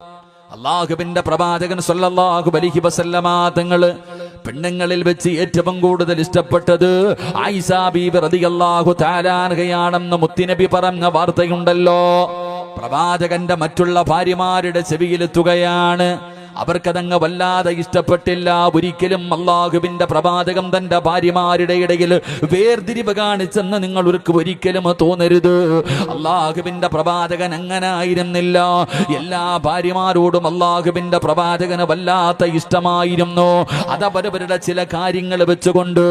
അല്ലാഹുവിന്റെ പ്രവാചകൻ സല്ലല്ലാഹു അലൈഹി വസല്ലമ തങ്ങള് പെണ്ണുങ്ങളിൽ വെച്ച് ഏറ്റവും കൂടുതൽ ഇഷ്ടപ്പെട്ടത് ആയിഷ ബീബി റളിയല്ലാഹു തആല അൻഹയാണെന്ന് മുത്തുനബി പറഞ്ഞ വാർത്തയുണ്ടല്ലോ. പ്രവാചകന്റെ മറ്റുള്ള ഭാര്യമാരുടെ ചെവിയിലെത്തുകയാണ്. അവർക്കതങ്ങ് വല്ലാതെ ഇഷ്ടപ്പെട്ടില്ല. ഒരിക്കലും അല്ലാഹുവിന്റെ പ്രവാചകം തന്റെ ഭാര്യമാരുടെ ഇടയിൽ വേർതിരിവ് കാണിച്ചെന്ന് നിങ്ങൾക്ക് ഒരിക്കലും തോന്നരുത്. അല്ലാഹുവിന്റെ പ്രവാചകൻ അങ്ങനെ ആയിരുന്നില്ല. എല്ലാ ഭാര്യമാരോടും അല്ലാഹുവിന്റെ പ്രവാചകന് വല്ലാത്ത ഇഷ്ടമായിരുന്നു. അതവരവരുടെ ചില കാര്യങ്ങൾ വെച്ചുകൊണ്ട്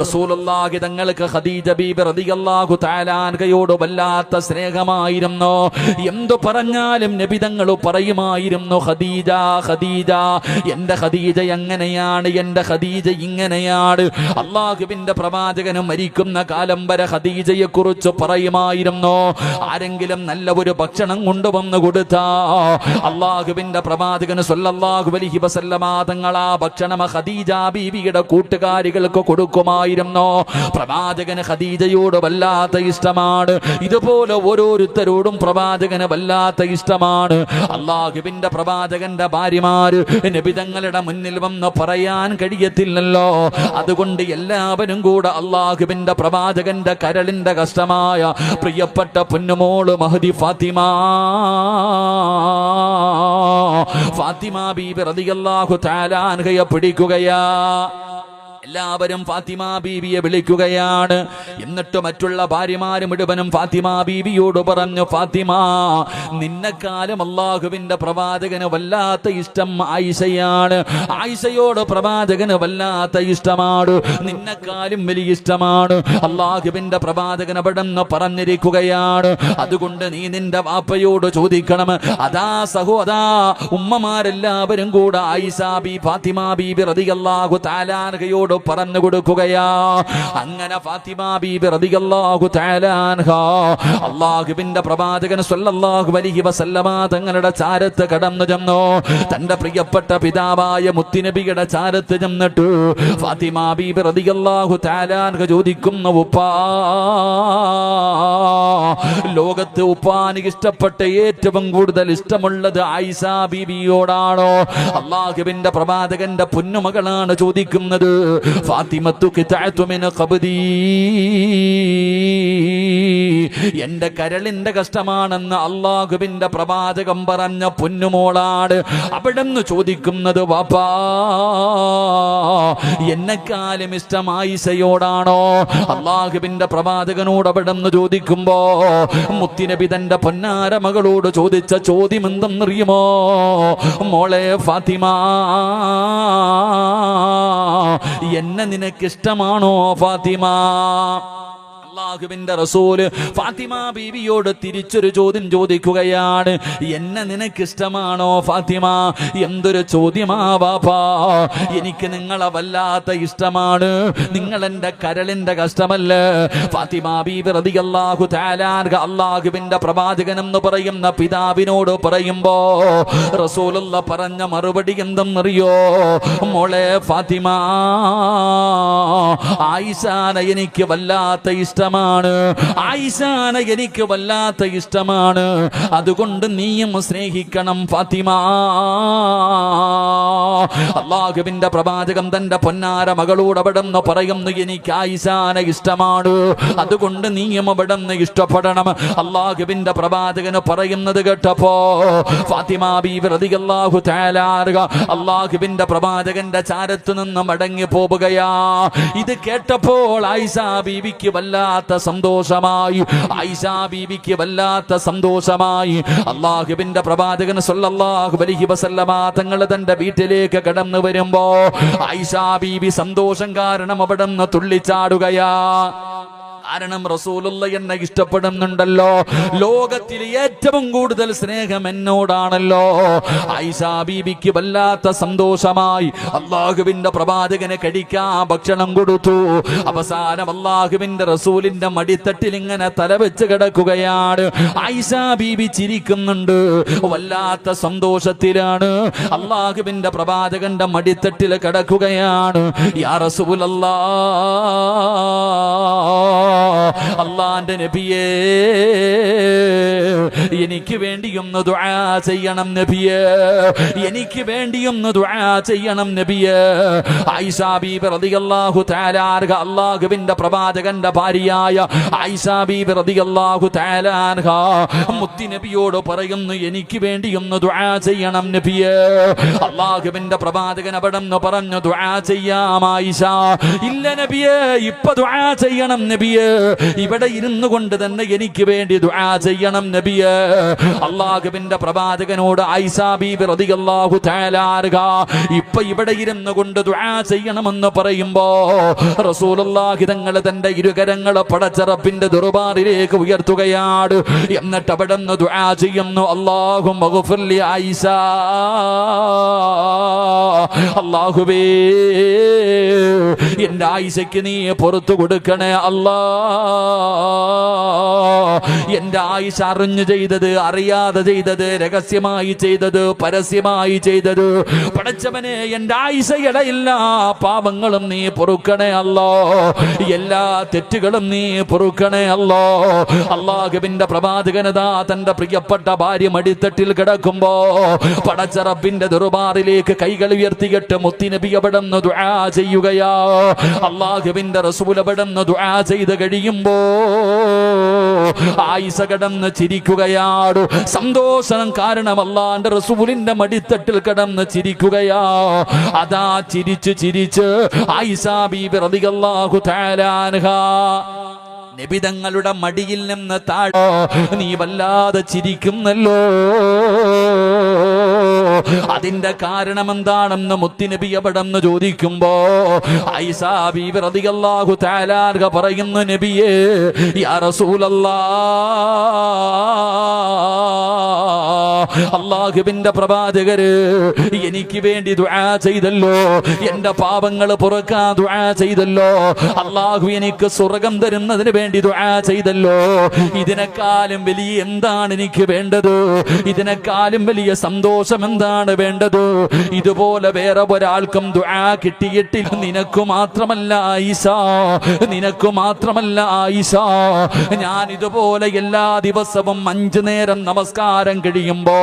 റസൂലുള്ളാഹി തങ്ങൾക്ക് ഖദീജ ബീബി റളിയല്ലാഹു തആല അൻഹയോട് വല്ലാത്ത സ്നേഹമായിരുന്നു. എന്തു പറഞ്ഞാലും നബി തങ്ങൾ പറയുമായിരുന്നു, ഖദീജ ഖദീജ, എന്റെ ഖദീജ എങ്ങനെയാണ്, എന്റെ ഖദീജ ഇങ്ങനെയാണ്. അല്ലാഹുവിന്റെ പ്രവാചകന് മരിക്കുന്ന കാലം വരെ ഖദീജയെ കുറിച്ച് പറയുമായിരുന്നു. ആരെങ്കിലും നല്ല ഒരു ഭക്ഷണം കൊണ്ടുവന്നു കൊടുത്താ അല്ലാഹുവിന്റെ പ്രവാചകന് സല്ലല്ലാഹു അലൈഹി വസല്ലമ തങ്ങൾ ആ ഭക്ഷണം ഖദീജ ബീവിയുടെ കൂട്ടുകാരികൾക്ക് കൊടുക്കുമായിരുന്നു. പ്രവാചകന് ഖദീജയോട് വല്ലാത്ത ഇഷ്ടമാണ്. ഇതുപോലെ ഓരോരുത്തരോടും പ്രവാചകന് വല്ലാത്ത ഇഷ്ടമാണ്. അല്ലാഹുവിന്റെ പ്രവാചകന്റെ ഭാര്യമാർ നബി തങ്ങളുടെ മുന്നിൽ വന്ന് പറയാൻ കഴിയത്തില്ലല്ലോ. അതുകൊണ്ട് എല്ലാവരും കൂടെ അല്ലാഹുവിന്റെ പ്രവാചകന്റെ കരളിന്റെ കഷ്ടമായ പ്രിയപ്പെട്ട പൊന്നുമോള് മഹദി ഫാത്തിമ ബീബി റളിയല്ലാഹു തആല അൻഹയെ പിടിക്കുകയാ. എല്ലാവരും ഫാത്തിമ ബീവിയെ വിളിക്കുകയാണ്. എന്നിട്ട് മറ്റുള്ള ഭാര്യമാരും മുഴുവനും ഫാത്തിമ ബീവിയോട് പറഞ്ഞു, ഫാത്തിമ, നിന്നെക്കാലം അല്ലാഹുവിന്റെ പ്രവാചകന് വല്ലാത്ത ഇഷ്ടം ആയിഷയാണ്. ആയിഷയോട് പ്രവാചകന് വല്ലാത്ത ഇഷ്ടമാണ്. നിന്നെക്കാലും വലിയ ഇഷ്ടമാണ്. അല്ലാഹുവിന്റെ പ്രവാചകൻ അവിടെ നിന്ന് പറഞ്ഞിരിക്കുകയാണ്. അതുകൊണ്ട് നീ നിന്റെ വാപ്പയോട് ചോദിക്കണം. അതാ സഹോദാ ഉമ്മമാരെല്ലാവരും കൂടെ ആയിഷ ബീ ഫാത്തിമ ബീബി റളിയല്ലാഹു തആല അൻഹയോട് പറഞ്ഞു കൊടുക്കുകയാ. അങ്ങനെ ഫാത്തിമ ബീബി റളിയല്ലാഹു തആല അൻഹ അല്ലാഹുവിന്റെ പ്രവാചകൻ സല്ലല്ലാഹു അലൈഹി വസല്ലമ തങ്ങളുടെ ചാരത്ത് കടന്നു ചെന്നു. തന്റെ പ്രിയപ്പെട്ട പിതാവായ മുത്തുനബിയുടെ ചാരത്ത് ചെന്നിട്ട് ഫാത്തിമ ബീബി റളിയല്ലാഹു തആല അൻഹ ചോദിക്കുന്നു, ഉപ്പാ, ലോകത്ത് ഉപ്പാന് ഇഷ്ടപ്പെട്ട ഏറ്റവും കൂടുതൽ ഇഷ്ടമുള്ളത് ആയിഷ ബീബിയോടാണോ? അല്ലാഹുവിന്റെ പ്രവാചകന്റെ പൊന്നുമകളാണ് ചോദിക്കുന്നത്. ഫാത്തിമത്തു ഖിതഅതു മിൻ ഖബ്ദി, എന്റെ കരളിന്റെ കഷ്ടമാണെന്ന് അല്ലാഹുവിന്റെ പ്രവാചകം പറഞ്ഞ പൊന്നുമോളാണ്. അവിടെന്ന് ചോദിക്കുന്നത്, വാപ്പാ, എന്നെക്കാളും ഇഷ്ടം ആയിഷയോടാണോ? അല്ലാഹുവിന്റെ പ്രവാചകനോട് അവിടെന്ന് ചോദിക്കുമ്പോ മുത്തുനബി തന്റെ പൊന്നാര മകളോട് ചോദിച്ച ചോദ്യം എന്തെന്നറിയുമോ? മോളെ ഫാത്തിമ, എന്നെ നിനക്കിഷ്ടമാണോ ഫാത്തിമ? അല്ലാഹുവിന്റെ റസൂല് ഫാത്തിമ ബീവിയോട് തിരിച്ചൊരു ചോദ്യം ചോദിക്കുകയാണ്. എന്നെ നിനക്കിഷ്ടമാണോ ഫാത്തിമ? എന്തൊരു ചോദ്യമാ വാപ്പാ. എനിക്ക് നിങ്ങളെ വല്ലാത്ത ഇഷ്ടമാണ്. നിങ്ങൾ എന്റെ കരളിന്റെ കഷ്ടമല്ലേ? ഫാത്തിമ ബീവി റളിയല്ലാഹു തആല അൻഹ അല്ലാഹുവിന്റെ പ്രവാചകൻ എന്ന് പറയുന്ന പിതാവിനോട് പറയുമ്പോ റസൂലുള്ള പറഞ്ഞ മറുപടി എന്തെന്നറിയോ? മോളെ ഫാത്തിമ, ആയിഷാനെ എനിക്ക് വല്ലാത്ത ഇഷ്ടമാണ്. ആയിഷാനെ എനിക്ക് വല്ലാത്ത ഇഷ്ടമാണ്. അതുകൊണ്ട് നീയും സ്നേഹിക്കണം ഫാത്തിമ. അല്ലാഹുവിന്റെ പ്രവാചകം തന്റെ പൊന്നാര മകളോട് അവിടെ നിന്ന് പറയുന്നു, എനിക്ക് ആയിഷാനെ ഇഷ്ടമാണ്. അതുകൊണ്ട് നീയും അവിടെ നിന്ന് ഇഷ്ടപ്പെടണം. അല്ലാഹുവിന്റെ പ്രവാചകന് പറയുന്നത് കേട്ടപ്പോ ഫാത്തിമ ബീവി റളിയല്ലാഹു തആല അൻഹ അല്ലാഹുവിന്റെ പ്രവാചകന്റെ ചാരത്ത് നിന്ന് മടങ്ങി പോവുകയാ. ഇത് കേട്ടപ്പോൾ ആയിഷ ബീവിക്ക് വല്ലാത്ത സന്തോഷമായി. ആയിഷ ബീവിക്ക് വല്ലാത്ത സന്തോഷമായി. അല്ലാഹുവിന്റെ പ്രവാചകൻ സല്ലല്ലാഹു അലൈഹി വസല്ലമ തങ്ങൾ തന്റെ വീട്ടിലേക്ക് കടന്നു വരുമ്പോ ആയിഷ ബീവി സന്തോഷം കാരണം അവിടെ നിന്ന് തുള്ളിച്ചാടുകയാ. കാരണം റസൂലുള്ള എന്നെ ഇഷ്ടപ്പെടുന്നുണ്ടല്ലോ. ലോകത്തിൽ ഏറ്റവും കൂടുതൽ സ്നേഹം എന്നോടാണല്ലോ. ആയിഷ ബീബിക്ക് വല്ലാത്ത സന്തോഷമായി. അല്ലാഹുവിന്റെ പ്രവാചകനെ കഴിക്കാൻ ഭക്ഷണം കൊടുത്തു. അവസാനം അല്ലാഹുവിന്റെ റസൂലിന്റെ മടിത്തട്ടിൽ ഇങ്ങനെ തലവെച്ച് കിടക്കുകയാണ്. ആയിഷ ബീബി ചിരിക്കുന്നുണ്ട്. വല്ലാത്ത സന്തോഷത്തിലാണ്. അല്ലാഹുവിന്റെ പ്രവാചകന്റെ മടിത്തട്ടിൽ കിടക്കുകയാണ്. യാ റസൂലല്ലാഹ്, അള്ളാന്റെ നബിയേ, എനിക്ക് വേണ്ടിയൊന്ന് ദുആ ചെയ്യണം നബിയേ, എനിക്ക് വേണ്ടിയൊന്ന് ദുആ ചെയ്യണം നബിയേ. ആയിഷ ബീബി റളിയല്ലാഹു തആല അൻഹ, അല്ലാഹുവിന്റെ പ്രവാചകന്റെ ഭാര്യയായ ആയിഷ ബീബി റളിയല്ലാഹു തആല അൻഹ മുത്തി നബിയോട് പറയുന്നു, എനിക്ക് വേണ്ടിയൊന്ന് ദുആ ചെയ്യണം നബിയേ. അല്ലാഹുവിന്റെ പ്രവാചകൻ അവിടെന്ന് പറഞ്ഞു, ദുആ ചെയ്യാം ആയിഷ. ഇല്ല നബിയേ, ഇപ്പൊ ദുആ ചെയ്യണം നബിയേ, ഇവിടെ ഇരുന്നു കൊണ്ട് തന്നെ എനിക്ക് വേണ്ടി ദുആ ചെയ്യണം നബിയേ. അല്ലാഹുവിന്റെ പ്രവാചകനോട് ആയിഷ ബീബി റളിയല്ലാഹു തആല അൻഹ ഇപ്പൊ ഇവിടെ ഇരുന്നു കൊണ്ട് ദുആ ചെയ്യണമെന്ന് പറയുമ്പോ റസൂലുള്ളാഹി തങ്ങൾ തന്റെ ഇരുകരങ്ങൾ പടച്ച റബ്ബിന്റെ ദർബാറിലേക്ക് ഉയർത്തുകയാണ്. എന്നിട്ട് അവിടെ നിന്ന് ദുആ ചെയ്യുന്നു, അല്ലാഹുമ്മ ഗ്ഫിർ ലി ആയിഷ, അല്ലാഹുവേ എന്റെ ആയിഷയ്ക്ക് നീ പുറത്തു കൊടുക്കണേ അല്ലാ. എന്റെ ആയിഷ അറിഞ്ഞു ചെയ്തത്, അറിയാതെ ചെയ്തത്, രഹസ്യമായി ചെയ്തത്, പരസ്യമായി ചെയ്തത്, പടച്ചവനെ എന്റെ ആയിഷയുടെ എല്ലാ പാപങ്ങളും നീ പൊറുക്കണേ അല്ലോ, എല്ലാ തെറ്റുകളും നീ പൊറുക്കണേ അല്ലോ. അല്ലാഹുവിന്റെ പ്രവാചകനതാ തന്റെ പ്രിയപ്പെട്ട ഭാര്യ മടിത്തട്ടിൽ കിടക്കുമ്പോ പടച്ച റബ്ബിന്റെ ദർബാറിലേക്ക് കൈകൾ ഉയർത്തിയിട്ട് മുത്തുനബി അവിടുന്ന് ദുആ ചെയ്യുകയാ. അല്ലാഹുവിന്റെ റസൂൽ അവിടുന്ന് ദുആ ചെയ്ത് കഴിയുമ്പോ ആയിഷ കിടന്ന് ചിരിക്കുകയാണ്. സന്തോഷം കാരണം അല്ലാഹുവിന്റെ റസൂലിന്റെ മടിത്തട്ടിൽ കിടന്ന് ചിരിക്കുകയാ. അതാ ചിരിച്ച് ചിരിച്ച് ആയിഷ ബീബി റളിയല്ലാഹു തആല അൻഹ നബിതങ്ങളുടെ മടിയിൽ നിന്ന് താഴെ നീ വല്ലാതെ ചിരിക്കുന്നല്ലോ, അതിന്റെ കാരണം എന്താണെന്ന് മുത്തുനബി അവിടെന്ന് ചോദിക്കുമ്പോ ആയിഷ ബീബി റളിയല്ലാഹു തആല അൻഹ പറയുന്നു, നബിയേ യാ റസൂലല്ലാഹ്, അല്ലാഹുവിന്റെ പ്രവാചകര് എനിക്ക് വേണ്ടി ദുആ ചെയ്തല്ലോ, എന്റെ പാപങ്ങൾ പൊറുക്കാൻ ദുആ ചെയ്തല്ലോ, അല്ലാഹു എനിക്ക് സ്വർഗ്ഗം തരുന്നതിന് വേണ്ടി ദുആ ചെയ്തല്ലോ. ഇതിനേക്കാളും വലിയ എന്താണ് എനിക്ക് വേണ്ടത്? ഇതിനേക്കാളും വലിയ സന്തോഷം എന്താണ് വേണ്ടത്? ഇതുപോലെ വേറെ ഒരാൾക്കും ദുആ കിട്ടിയിട്ടില്ല. നിനക്ക് മാത്രമല്ല ആയിഷ, നിനക്ക് മാത്രമല്ല ആയിഷ, ഞാൻ ഇതുപോലെ എല്ലാ ദിവസവും 5 നേരം നമസ്കാരം കഴിയുമ്പോ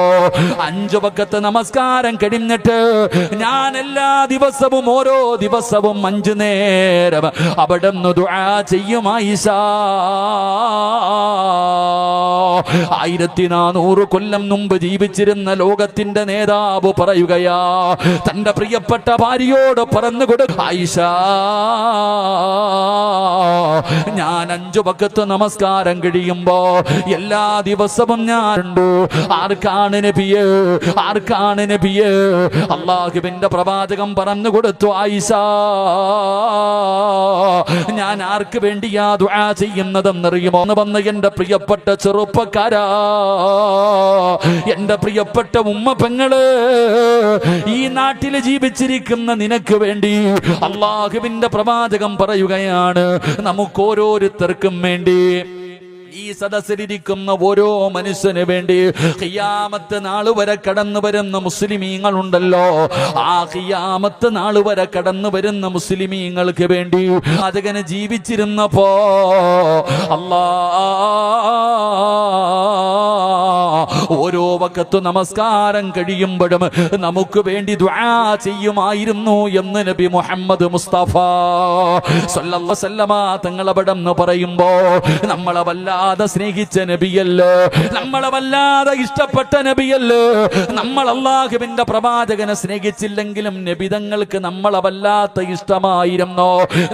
5 വഖത്ത് നമസ്കാരം കഴിഞ്ഞിട്ട് ഞാൻ എല്ലാ ദിവസവും ഓരോ ദിവസവും 5 നേരം അവിടുന്ന് ദുആ ചെയ്യും ആയിഷ. 1400 കൊല്ലം മുമ്പ് ജീവിച്ചിരുന്ന ലോകത്തിന്റെ നേതാവ് പറയുകയാ, തന്റെ പ്രിയപ്പെട്ട ഭാര്യയോട് പറഞ്ഞു കൊടുക്ക, ആയിഷ ഞാൻ 5 വഖത്ത് നമസ്കാരം കഴിയുമ്പോ എല്ലാ ദിവസവും ഞാനുണ്ട്. ആർക്കാണ് നബിയേ, ആർക്കാണ് നബിയേ? അല്ലാഹുവിന്റെ പ്രവാചകൻ പറഞ്ഞു കൊടുത്തു, ആയിഷ ഞാൻ ആർക്ക് വേണ്ടിയാ ദുആ ചെയ്യുന്നതെന്നറിയുമോ? വന്ന് എന്റെ പ്രിയപ്പെട്ട ചെറുപ്പക്കാരാ, എന്റെ പ്രിയപ്പെട്ട ഉമ്മ പെങ്ങള്, ഈ നാട്ടിൽ ജീവിച്ചിരിക്കുന്ന നിനക്ക് വേണ്ടി അല്ലാഹുവിന്റെ പ്രവാചകൻ പറയുകയാണ്, നമുക്ക് ഓരോരുത്തർക്കും വേണ്ടി, ഈ സദസ്സിലിരിക്കുന്ന ഓരോ മനുഷ്യന് വേണ്ടി ഖിയാമത്ത് നാൾ വരെ കടന്നു വരുന്ന മുസ്ലിമീങ്ങളുണ്ടല്ലോ, ആ ഖിയാമത്ത് നാൾ വരെ കടന്നു വരുന്ന മുസ്ലിമീങ്ങൾക്ക് വേണ്ടി അതങ്ങനെ ജീവിച്ചിരുന്നപ്പോ ഓരോ വഖത്ത് നമസ്കാരം കഴിയുമ്പോഴും നമുക്ക് വേണ്ടി ദുആ ചെയ്യുമായിരുന്നു എന്ന് നബി മുഹമ്മദ് മുസ്തഫ സല്ലല്ലാഹു അലൈഹി വസല്ലമ തങ്ങൾ അവിടെന്ന് പറയുമ്പോ നമ്മളെ വല്ലാതെ സ്നേഹിച്ച നബിയല്ലോ, നമ്മളെ വല്ലാതെ ഇഷ്ടപ്പെട്ട നബിയല്ലോ. നമ്മൾ അല്ലാഹുവിന്റെ പ്രവാചകനെ സ്നേഹിച്ചില്ലെങ്കിലും നബി തങ്ങൾക്ക് നമ്മളെ വല്ലാത്ത ഇഷ്ടമായിരുന്നു,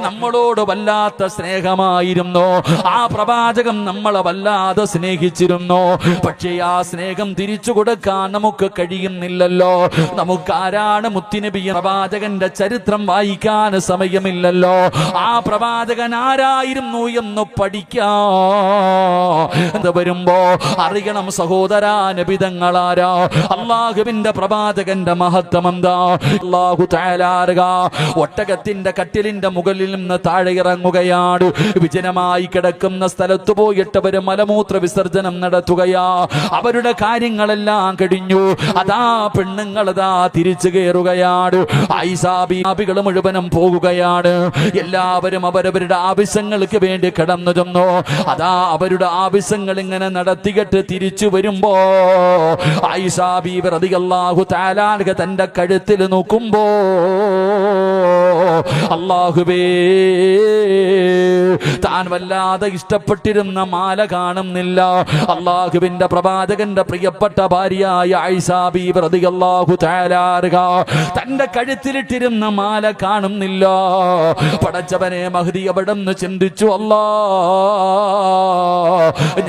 നമ്മളോട് വല്ലാത്ത സ്നേഹമായിരുന്നു. ആ പ്രവാചകൻ നമ്മളെ വല്ലാതെ സ്നേഹിച്ചിരുന്നു. പക്ഷേ ആ സ്നേഹം തിരിച്ചു കൊടുക്കാൻ നമുക്ക് കഴിയുന്നില്ലല്ലോ. നമുക്കാരാണ് മുത്തുനബി? പ്രവാചകന്റെ ചരിത്രം വായിക്കാൻ സമയമില്ലല്ലോ. ആ പ്രവാചകൻ ആരായിരുന്നു എന്ന് പഠിക്കാൻ വരുമ്പോ അറിയണം സഹോദരാ, നബിതങ്ങളാരാ, അല്ലാഹുവിന്റെ പ്രവാചകന്റെ മഹത്വം എന്താ. അല്ലാഹു തആല ഒട്ടകത്തിന്റെ കട്ടിലിന്റെ മുകളിൽ നിന്ന് താഴെ ഇറങ്ങുകയാണ്. വിജനമായി കിടക്കുന്ന സ്ഥലത്ത് പോയിട്ട് അവര് മലമൂത്ര വിസർജനം നടത്തുകയാ. അവരുടെ കാര്യങ്ങളെല്ലാം കഴിഞ്ഞു. അതാ പെണ്ണുങ്ങളതാ തിരിച്ചു കയറുകയാണ്. ഐസാബികൾ മുഴുവനും പോകുകയാണ്. എല്ലാവരും അവരവരുടെ ആവശ്യങ്ങൾക്ക് വേണ്ടി കടന്നു ചെന്നു. അതാ അവരുടെ ആവശ്യങ്ങൾ ഇങ്ങനെ നടത്തിയിട്ട് തിരിച്ചു വരുമ്പോ ആയിഷാ ബീവി റളിയല്ലാഹു തആല അൻഹ തന്റെ കഴുത്തിൽ നോക്കുമ്പോ അല്ലാഹുവേ, താൻ വല്ലാതെ ഇഷ്ടപ്പെട്ടിരുന്ന മാല കാണുന്നില്ല. അല്ലാഹുവിന്റെ പ്രവാചകന്റെ പ്രിയപ്പെട്ട ഭാര്യയായ ആയിഷാ ബീവി റളിയല്ലാഹു തആല അൻഹ തന്റെ കഴുത്തിലിട്ടിരുന്ന മാല കാണുന്നില്ല. പടച്ചവനെ, മഹ്ദി അവിടെന്ന് ചിന്തിച്ചു, അല്ലാ,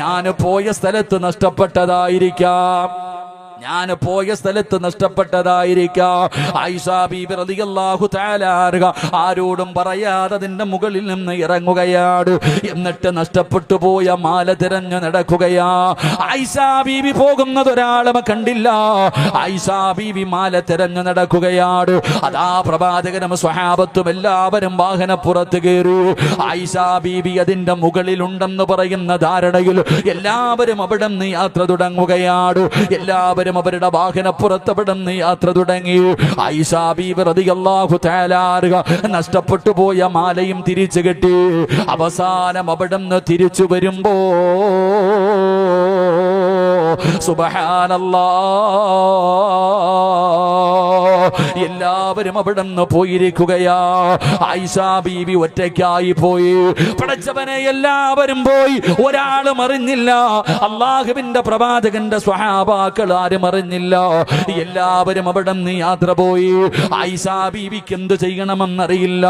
ഞാൻ പോയ സ്ഥലത്ത് നഷ്ടപ്പെട്ടതായിരിക്കാം, ഞാൻ പോയ സ്ഥലത്ത് നഷ്ടപ്പെട്ടതായിരിക്കാം. ആയിഷാ ബീബി റളിയല്ലാഹു തആല അൻഹ ആരോടും പറയാതെ അതിന്റെ മുകളിൽ നിന്ന് ഇറങ്ങുകയാണ്. എന്നിട്ട് നഷ്ടപ്പെട്ടു പോയ മാല തിരഞ്ഞു നടക്കുകയാ. ആയിഷാ ബീബി പോകുന്നത് ഒരാളും കണ്ടില്ല. ആയിഷാ ബീബി മാല തിരഞ്ഞു നടക്കുകയാണ്. അതാ പ്രവാചകനും സ്വഹാബത്തും എല്ലാവരും വാഹനപ്പുറത്ത് കയറി. ആയിഷാ ബീബി അതിന്റെ മുകളിലുണ്ടെന്ന് പറയുന്ന ധാരണയിൽ എല്ലാവരും അവിടെ നിന്ന് യാത്ര തുടങ്ങുകയാണ്. എല്ലാവരും അവരുടെ വാഹനപ്പുറത്ത് അവിടെ നിന്ന് യാത്ര തുടങ്ങി. ആയിഷാ ബീവി റളിയല്ലാഹു തആല അൻഹ നഷ്ടപ്പെട്ടു പോയ മാലയും തിരിച്ചു കിട്ടി. അവസാനം അവിടെ നിന്ന് തിരിച്ചു വരുമ്പോ സുബ്ഹാനല്ലാഹ്, എല്ലാവരും അവിടെ നിന്ന് പോയിരിക്കുകയാ. ആയിഷാ ബീവി ഒറ്റയ്ക്കായി പോയി. പടച്ചവനെ, എല്ലാവരും പോയി, ഒരാളും അറിഞ്ഞില്ല. അല്ലാഹുവിന്റെ പ്രവാചകന്റെ സ്വഹാബാക്കൾ ആരും അറിഞ്ഞില്ല. എല്ലാവരും അവിടെ നിന്ന് യാത്ര പോയി. ആയിഷാ ബീവിക്ക് എന്ത് ചെയ്യണമെന്നറിയില്ല.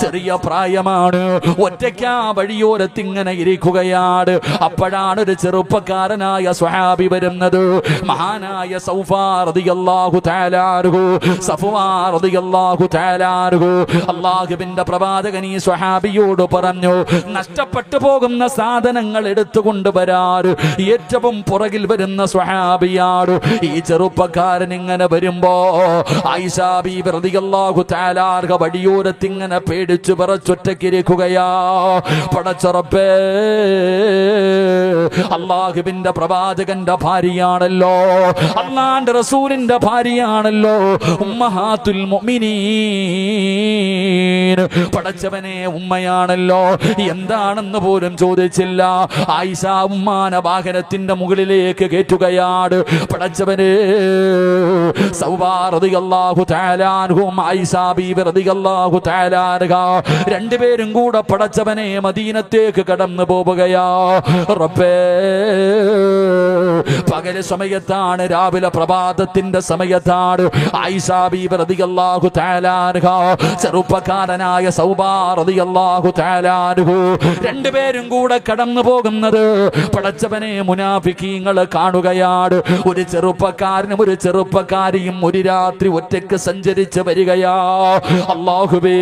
ചെറിയ പ്രായമാണ്. ഒറ്റയ്ക്കാ വഴിയോരത്ത് ഇങ്ങനെ ഇരിക്കുകയാണ്. അപ്പോഴാണ് ഒരു ചെറുപ്പക്കാരനായ സ്വഹാബി വരുന്നത്. മഹാനായ സൗഫാൻ റളിയല്ലാഹു തആല അൻഹു, സഫ്വാൻ റളിയല്ലാഹു തആല അൻഹു. അല്ലാഹുവിന്റെ പ്രവാചകൻ ഈ സ്വഹാബിയോട് പറഞ്ഞു, നഷ്ടപ്പെട്ടു പോകുന്ന സാധനങ്ങൾ എടുത്തുകൊണ്ടുവരാറ് ഏറ്റവും പുറകിൽ വരുന്ന സ്വഹാബിയാണ്. ഈ ചെറുപ്പക്കാരൻ ഇങ്ങനെ വരുമ്പോ ആയിഷാ ബീബി റളിയല്ലാഹു തആല അൻഹ വഴിയോരത്ത് ഇങ്ങനെ പേടിച്ചു വിറച്ചൊറ്റക്കിരിക്കുകയാ. പടച്ച റബ്ബേ, അല്ലാഹുവിന്റെ പ്രവാചകന്റെ ഭാര്യയാണല്ലോ, അല്ലാഹുവിന്റെ റസൂലിന്റെ ഭാര്യയാണല്ലോ, ഉമ്മഹാത്തുൽ മുഅ്മിനീൻ. പടച്ചവനെ, ഉമ്മയാണല്ലോ. എന്താണെന്ന് പോലും ചോദിച്ചില്ല. ആയിഷ ഉമ്മാന വാഹനത്തിന്റെ മുകളിലേക്ക് കയറ്റുകയാണ്. പടച്ചവനെ, സൗബാൻ റളിയല്ലാഹു തആല അൻഹും ആയിഷാ ബീബി റളിയല്ലാഹു തആല അൻഹ രണ്ടുപേരും കൂടെ പടച്ചവനെ മദീനത്തേക്ക് കടന്നു പോവുകയാ. റബ്ബേ, പകൽ സമയത്താണ്, രാവിലെ പ്രഭാതത്തിന്റെ സമയത്താണ്. ആയിഷാ ബീബി റളിയല്ലാഹു തആല അൻഹ ചെറുപ്പക്കാരനായ സൗബാൻ റളിയല്ലാഹു തആല അൻഹു രണ്ടുപേരും കൂടെ കടന്നു പോകുന്നത് പടച്ചവനെ മുനാഫിക്കീങ്ങൾ കാണുകയാണ്. ഒരു ചെറുപ്പക്കാരനും ഒരു ചെറുപ്പക്കാരിയും ഒരു രാത്രി ഒറ്റയ്ക്ക് സഞ്ചരിച്ച് വരികയാ. അല്ലാഹുവേ,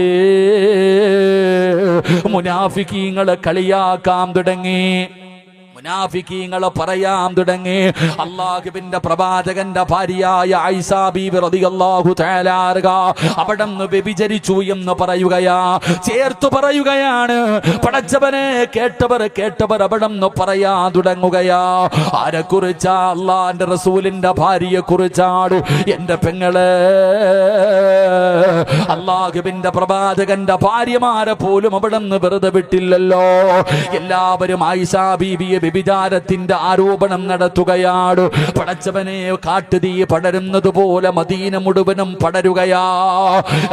മുനാഫിക്കീങ്ങൾ കളിയാക്കാൻ തുടങ്ങി, മുനാഫിക്കീങ്ങൾ പറയാൻ തുടങ്ങി. അല്ലാഹുവിന്റെ പ്രവാചകന്റെ ഭാര്യയായ ആയിഷാ ബീബി റളിയല്ലാഹു തആല അൻഹ അവിടുന്ന് വ്യഭിചരിച്ചു എന്ന് പറയുകയാ, ചേർത്തു പറയുകയാണ്. പടച്ചവനെ, കേട്ടവർ അവിടുന്ന് പറയാൻ തുടങ്ങുകയാ. ആരെക്കുറിച്ചാ? അല്ലാഹുവിന്റെ റസൂലിന്റെ ഭാര്യയെ കുറിച്ചാണ്. എന്റെ പെങ്ങളെ, അല്ലാഹുവിന്റെ പ്രവാചകന്റെ ഭാര്യമാരെ പോലും അവിടുന്ന് വെറുതെ വിട്ടില്ലല്ലോ. എല്ലാവരും ആയിഷാ ബീബിയെ വ്യഭിചാരത്തിന്റെ ആരോപണം നടത്തുകയാണ്. പടച്ചവനെ, കാട്ടുതീ പടരുന്നത് പോലെ മദീന മുഴുവനും പടരുകയാ.